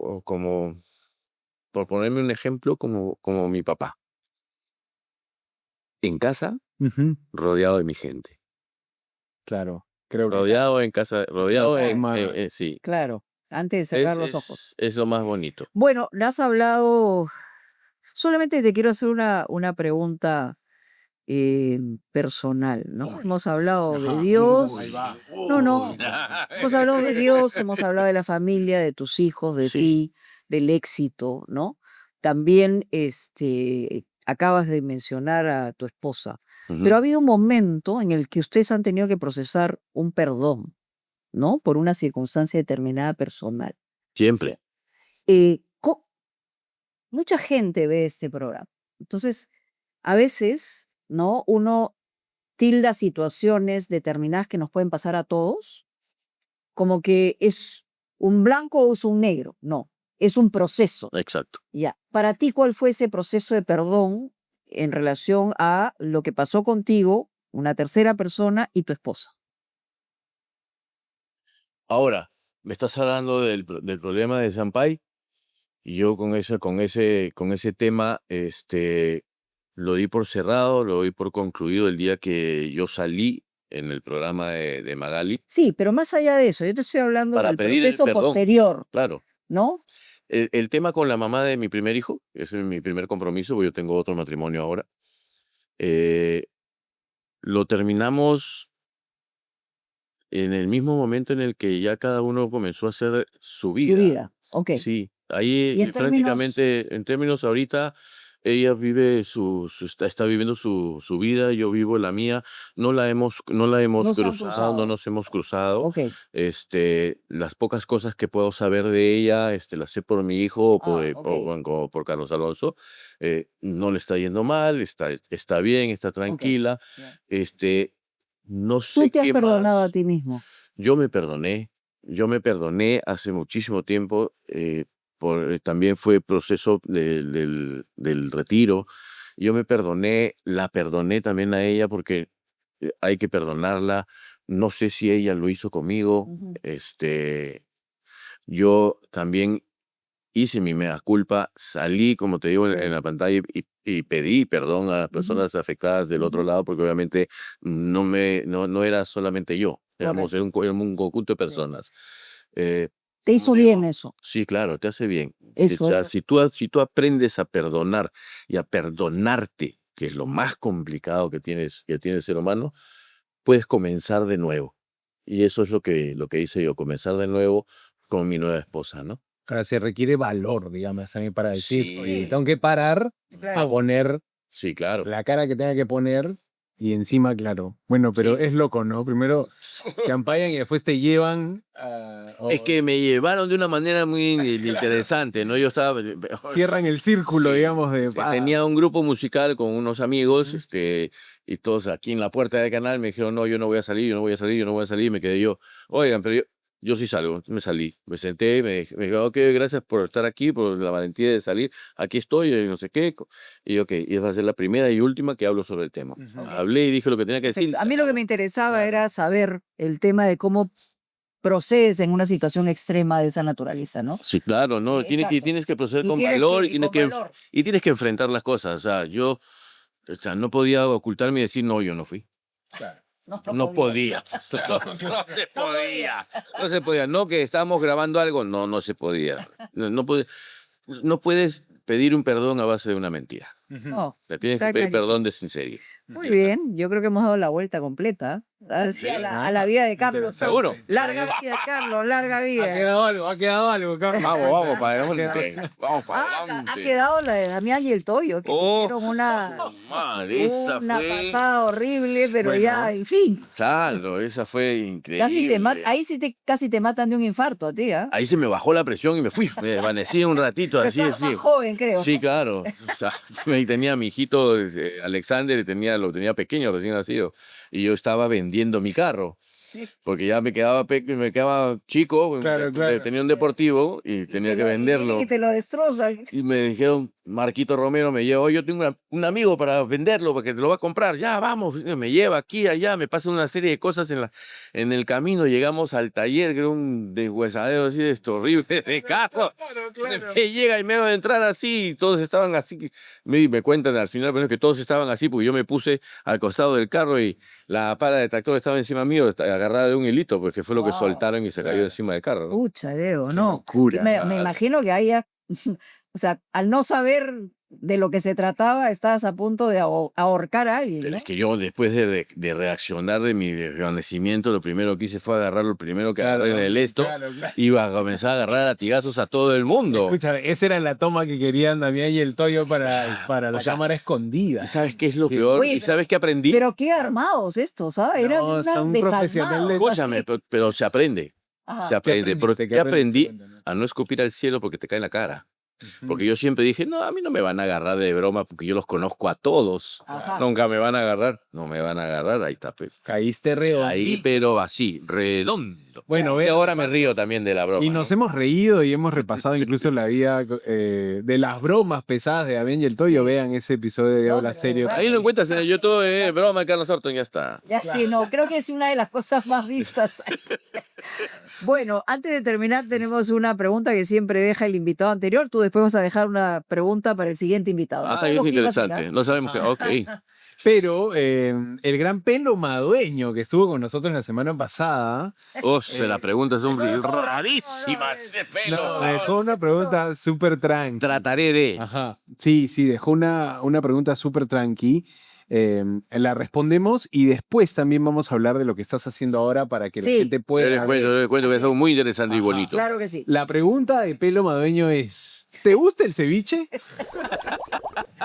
por ponerme un ejemplo, como mi papá. En casa, Ujú. rodeado de mi gente. Claro, creo que Rodeado en casa, rodeado es en... más- sí. claro, antes de cerrar los ojos. Es lo más bonito. Bueno, has hablado, solamente te quiero hacer una pregunta personal, ¿no? Hemos hablado de Ajá. Dios. Ahí va. No, hemos hablado de Dios, hemos hablado de la familia, de tus hijos, de Sí. ti, del éxito, ¿no? También acabas de mencionar a tu esposa, Ujú. pero ha habido un momento en el que ustedes han tenido que procesar un perdón, ¿no? Por una circunstancia determinada personal. Siempre. Eh, co- Mucha gente ve este programa. Entonces, a veces, ¿no? Uno tilda situaciones determinadas que nos pueden pasar a todos como que es un blanco o es un negro. No, es un proceso. Exacto. Ya. Para ti, ¿cuál fue ese proceso de perdón en relación a lo que pasó contigo, una tercera persona y tu esposa? Ahora, me estás hablando del problema de Sampai y yo con ese tema, lo di por cerrado, lo di por concluido el día que yo salí en el programa de Magali Sí, pero más allá de eso, yo te estoy hablando para del pedir el proceso perdón. posterior, Claro. ¿no? El tema con la mamá de mi primer hijo, ese es mi primer compromiso, porque yo tengo otro matrimonio ahora, eh, lo terminamos en el mismo momento en el que ya cada uno comenzó a hacer su Su vida. vida. Ok. Sí, ahí Y en términos, prácticamente, en términos ahorita, ella vive está viviendo su vida, yo vivo la mía, no la hemos no se han cruzado, no cruzado. nos hemos cruzado. Ok. Las pocas cosas que puedo saber de ella, las sé por mi hijo o Ah, ok. como por Carlos Alonso. No le está yendo mal, está bien, está Ok. tranquila. Ya. No Tú sé te has qué perdonado a más. ti mismo. Yo me perdoné hace muchísimo tiempo. También fue proceso del retiro. Yo me perdoné, la perdoné también a ella porque hay que perdonarla. No sé si ella lo hizo conmigo. Ujú. Yo también hice mi mea culpa, salí, como te digo, en Sí. la pantalla y pedí perdón a las Ujú. personas afectadas del otro Ujú. lado, porque obviamente no era solamente yo, Correcto. éramos un conjunto de Sí. personas. Eh, Te como hizo te bien digo, eso. sí, claro, te hace bien. Eso es. Si tú aprendes a perdonar y a perdonarte, que es lo más complicado que tiene el ser humano, puedes comenzar de nuevo. Y eso es lo que hice yo, comenzar de nuevo con mi nueva esposa, ¿no? Ahora se requiere valor, digamos, también para decir, oye, Sí. tengo que parar a Claro. poner Sí, claro. la cara que tenga que poner y encima, claro. Bueno, pero Sí. es loco, ¿no? Primero te ampayan y después te llevan Es que me llevaron de una manera muy interesante, ¿no? Yo estaba... cierran el círculo, Sí, digamos, de... tenía un grupo musical con unos amigos, Ujú. y todos aquí en la puerta del canal me dijeron, no, yo no voy a salir, yo no voy a salir, yo no voy a salir, y me quedé yo, oigan, pero yo sí salgo, me salí, me senté, me dijo, ok, gracias por estar aquí, por la valentía de salir, aquí estoy, y no sé qué, y ok, y esa va a ser la primera y última que hablo sobre el tema. Ujú. Ok. Hablé y dije lo que tenía que decir, y Perfecto. se A mí lo que acabó. me interesaba Claro. era saber el tema de cómo procedes en una situación extrema de esa naturaleza, ¿no? Sí, claro, no, Exacto. tienes que proceder Y con tienes valor que, y con valor. y tienes que enfrentar las cosas. O sea, no podía ocultarme y decir, no, yo no fui. Claro. No, No podía. No se podía. No se podía. No, que estábamos grabando algo. No se podía. No puedes pedir un perdón a base de una mentira. Ujú. No, Te tienes que está pedir clarísimo. perdón de sinceridad. Muy Ya está. bien, yo creo que hemos dado la vuelta completa Sí. a la vida de Carlos. Interesante. ¿Seguro? Larga vida, Carlos, larga Ha vida. quedado algo, Carlos. Vamos para Ha quedado- adelante. Vamos para Ha adelante. quedado la de Damián y el Toyo, que Oh, tuvieron una madre, esa fue... pasada horrible, pero Bueno. ya, en fin. Saldo, esa fue increíble. Ahí sí casi te matan de un infarto a ti, ¿ah? Ahí se me bajó la presión y me fui. Me desvanecí un ratito, Pero así, estabas así. más joven, creo. Sí, claro. O sea, ahí tenía a mi hijito Alexander, lo tenía pequeño, recién nacido. Y yo estaba vendiendo mi carro. Sí. Porque ya me quedaba chico, Claro, claro. tenía un deportivo y tenía que venderlo. Y te lo destrozan. Y me dijeron, Marquito Romero me llevó, yo tengo un amigo para venderlo, porque te lo va a comprar, ya vamos, me lleva aquí, allá, me pasa una serie de cosas en el camino, llegamos al taller, que era un deshuesadero así de esto horrible de carro. Claro, claro. Me llega y me hago entrar así, y todos estaban así, me cuentan al final bueno, que todos estaban así, porque yo me puse al costado del carro y la pala de tractor estaba encima mío, agarrada de un hilito, porque fue lo que Wow. soltaron y se cayó Claro. encima del carro, ¿no? Pucha, Diego, Qué no. locura. Me Claro. imagino que haya, o sea, al no saber de lo que se trataba, estabas a punto de ahorcar a alguien, Pero ¿no? es que yo después de reaccionar de mi desvanecimiento, lo primero que hice fue agarrar lo primero que agarré en el esto, claro. iba a comenzar a agarrar a latigazos a todo el mundo. Escúchame, esa era la toma que querían Damián y el Toyo para la O sea, cámara escondida. ¿Y sabes qué es lo Sí. peor? Oye, ¿Y sabes qué aprendí? Pero qué armados estos, ¿ah? Eran No, una son profesionales. Escúchame, pero se aprende. Ajá. Se aprende. ¿Por aprendiste? qué aprendí? Cuéntanos. A no escupir al cielo porque te cae en la cara. Ujú. Porque yo siempre dije, no, a mí no me van a agarrar de broma porque yo los conozco a todos. Ajá. Nunca me van a agarrar. No me van a agarrar. Ahí está, pues. Caíste redondo. Ahí, pero así, redondo. Bueno, Y ve, ahora me río también de la broma. y nos ¿no? hemos reído y hemos repasado incluso la vida de las bromas pesadas de Damián y el Toyo. Sí. Vean ese episodio de No, Diablo pero de Serio. verdad Ahí lo encuentras en el YouTube, broma de Carlos Orton, ya está. Ya sí, no, creo que es una de las cosas más vistas. Bueno, antes de terminar, tenemos una pregunta que siempre deja el invitado anterior. Tú después vas a dejar una pregunta para el siguiente invitado. No Ah, es sabemos quién va a ser, interesante. ¿ah? No sabemos qué. Ok. Pero el gran Pelo Madueño que estuvo con nosotros la semana pasada La pregunta son no, rarísimas. Ese pelo. no, dejó una pregunta súper tranqui. Trataré de. Ajá. Sí, dejó una pregunta súper tranqui. la respondemos y después también vamos a hablar de lo que estás haciendo ahora para que la Sí. gente Yo pueda... les cuento que es algo muy interesante y Ajá. bonito. Claro que sí. La pregunta de Pelo Madueño es, ¿te gusta el ceviche?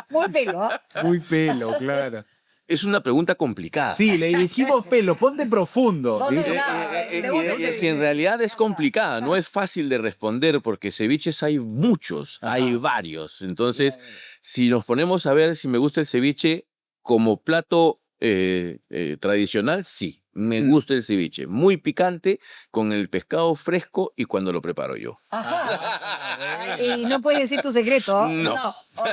Muy pelo, ¿ah? Muy pelo, claro. Es una pregunta complicada. Sí, le dijimos Pelo, ponte profundo. ¿Dónde Dijo, está? ¿Te gusta el Es que en ceviche? realidad es complicada, no es fácil de responder porque ceviches hay muchos, hay varios. Entonces, si nos ponemos a ver si me gusta el ceviche como plato tradicional, sí, me gusta el ceviche. Muy picante, con el pescado fresco y cuando lo preparo yo. Ajá. Y no puedes decir tu secreto. No. Ok,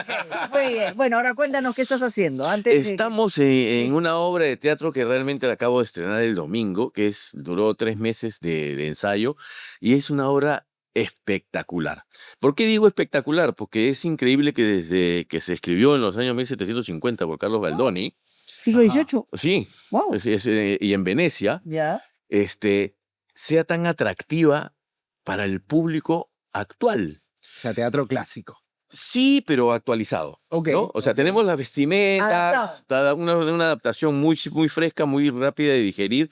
muy bien. Bueno, ahora cuéntanos qué estás haciendo. Estamos en una obra de teatro que realmente la acabo de estrenar el domingo, que duró 3 meses de ensayo, y es una obra espectacular. ¿Por qué digo espectacular? Porque es increíble que desde que se escribió en los años 1750 por Carlos Galdoni, Siglo XVIII. sí, Wow. y en Venecia, Ya. sea tan atractiva para el público actual. o sea, teatro clásico. Sí, pero actualizado. Ok, ¿no? O sea, ok. tenemos las vestimentas, una adaptación muy, muy fresca, muy rápida de digerir,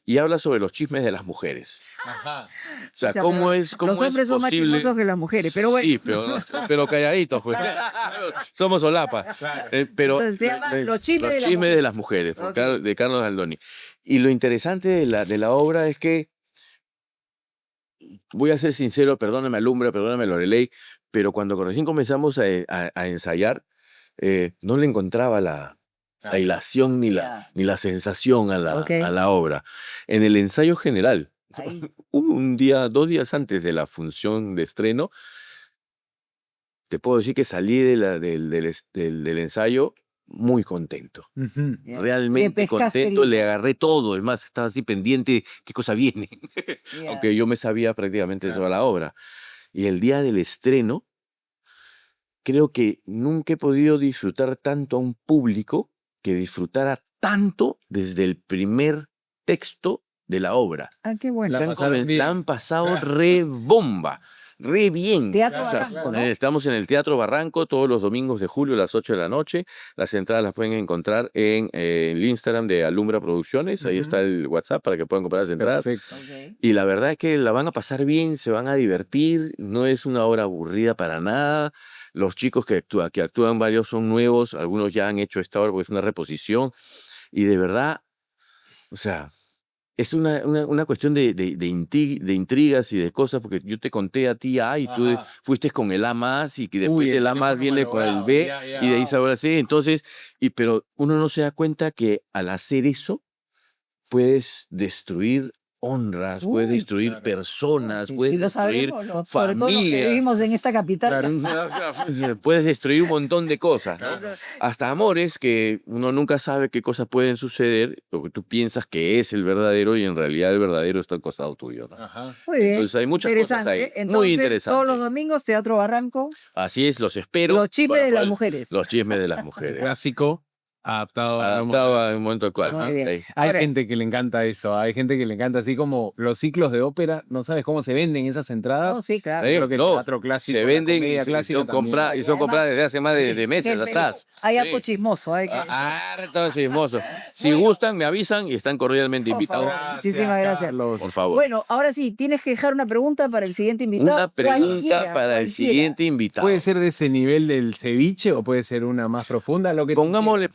y habla sobre los chismes de las mujeres. Ajá. O sea, O sea, cómo pero es cómo los es hombres son más posible. chismosos que las mujeres, pero bueno. Sí, pero calladitos, pues. Somos solapa. Pero Entonces se llama Los chismes de las de las mujeres, Ok. de Carlos Galdoni. Y lo interesante de la obra es que, voy a ser sincero, perdóname Alumbra, perdóname Loreley, pero cuando recién comenzamos a ensayar, no le encontraba la hilación Ya. ni la sensación Ok. a la obra. En el ensayo general, Ahí. un día, 2 días antes de la función de estreno, te puedo decir que salí del ensayo muy contento. Ujú. Ya. Realmente Le pescaste contento, el le hilo. agarré todo. Es más, estaba así pendiente qué cosa viene. Ya. Aunque yo me sabía prácticamente Claro. toda la obra. Y el día del estreno, creo que nunca he podido disfrutar tanto a un público que disfrutara tanto desde el primer texto de la obra. Ah, qué bueno. La pasaron bien. La han pasado Claro. re bomba, re bien. Teatro Claro, Barranco, claro. ¿no? Estamos en el Teatro Barranco todos los domingos de julio a las 8 de la noche. Las entradas las pueden encontrar en el Instagram de Alumbra Producciones. Ahí Ujú. está el WhatsApp para que puedan comprar las entradas. Perfecto. Ok. Y la verdad es que la van a pasar bien, se van a divertir, no es una obra aburrida para nada. Los chicos que actúan varios son nuevos, algunos ya han hecho esta obra porque es una reposición. Y de verdad, o sea, es una cuestión de intrigas y de cosas, porque yo te conté a ti A y tú Ajá. fuiste con el A más y que después Uy, el A el más teléfono viene con el malogrado, B ya, ya. y de ahí se vuelve así. Entonces, pero uno no se da cuenta que al hacer eso puedes destruir honras, puedes Uy, destruir claro. personas, Sí, puedes sí, lo destruir sabemos, sobre todo los que familias. vivimos en esta capital. Claro. O sea, puedes destruir un montón de cosas, ¿no? Eso- Hasta amores que uno nunca sabe qué cosas pueden suceder, lo que tú piensas que es el verdadero y en realidad el verdadero está al costado tuyo, ¿no? Ajá. Muy bien. Entonces hay muchas cosas ahí. Interesante. Muy Entonces, interesante. todos los domingos, Teatro Barranco, Así es, los espero. los chismes para de las poder- mujeres. Los chismes de las El mujeres. clásico adaptado a Adaptado a un momento actual. Muy ¿no? bien. Ahí. Hay Ahora, gente que le encanta eso, hay gente que le encanta así como los ciclos de ópera, no sabes cómo se venden esas entradas. no, sí, claro. Sí, Creo que el no, teatro clásico, se la venden y comedia son clásica también. compradas y son Además, compradas desde hace más de meses Que atrás. hay Sí. harto chismoso. Hay que... Harto chismoso. Si Bueno. gustan, me avisan y están cordialmente Por invitados. favor. Muchísimas gracias. Carlos. Por favor. Bueno, ahora sí, tienes que dejar una pregunta para el siguiente invitado. Una pregunta Cualquiera, para el cualquiera. siguiente invitado. Puede ser de ese nivel del ceviche o puede ser una más profunda, lo que tú quieras.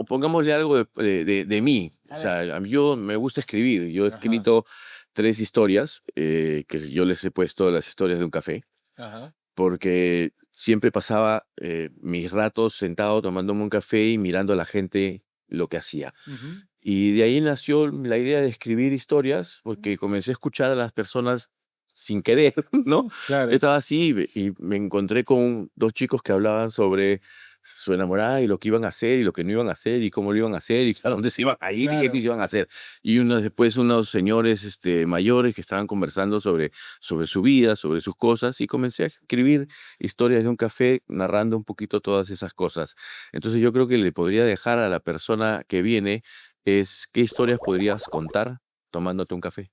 Pongámosle algo de mí. A O sea, yo me gusta escribir. Yo he Ajá. escrito 3 historias que yo les he puesto las historias de un café, Ajá. porque siempre pasaba mis ratos sentado tomándome un café y mirando a la gente lo que hacía. Ujú. Y de ahí nació la idea de escribir historias, porque comencé a escuchar a las personas sin querer, ¿no? Claro. Estaba así y me encontré con 2 chicos que hablaban sobre su enamorada y lo que iban a hacer y lo que no iban a hacer y cómo lo iban a hacer y a dónde se iban a ir y Claro. qué se iban a hacer. Y después unos señores mayores que estaban conversando sobre su vida, sobre sus cosas, y comencé a escribir historias de un café narrando un poquito todas esas cosas. Entonces yo creo que le podría dejar a la persona que viene es qué historias podrías contar tomándote un café.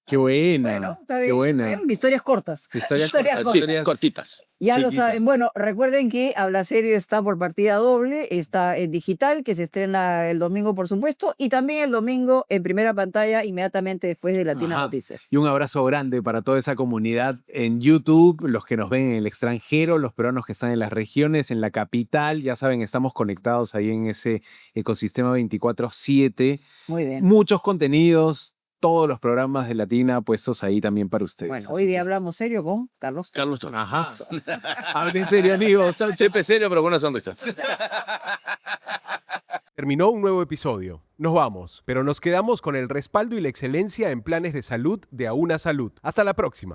Qué buena, Bueno, está qué bien. buena. Bien, historias cortas. Historias Historias cortas, Sí, cortas. cortitas. Ya lo chiquitas. saben. Bueno, recuerden que Habla Serio está por partida doble, está en digital, que se estrena el domingo, por supuesto, y también el domingo en primera pantalla, inmediatamente después de Latina Ajá. Noticias. Y un abrazo grande para toda esa comunidad en YouTube, los que nos ven en el extranjero, los peruanos que están en las regiones, en la capital. Ya saben, estamos conectados ahí en ese ecosistema 24/7. Muy bien. Muchos contenidos, todos los programas de Latina puestos ahí también para ustedes. Bueno, Así hoy día que- hablamos serio con Carlos. Carlos Torres. Ajá. Hablen serio, amigos. Chau, chau. Siempre serio, pero con una sonrisa. Terminó un nuevo episodio. Nos vamos, pero nos quedamos con el respaldo y la excelencia en planes de salud de Auna Salud. Hasta la próxima.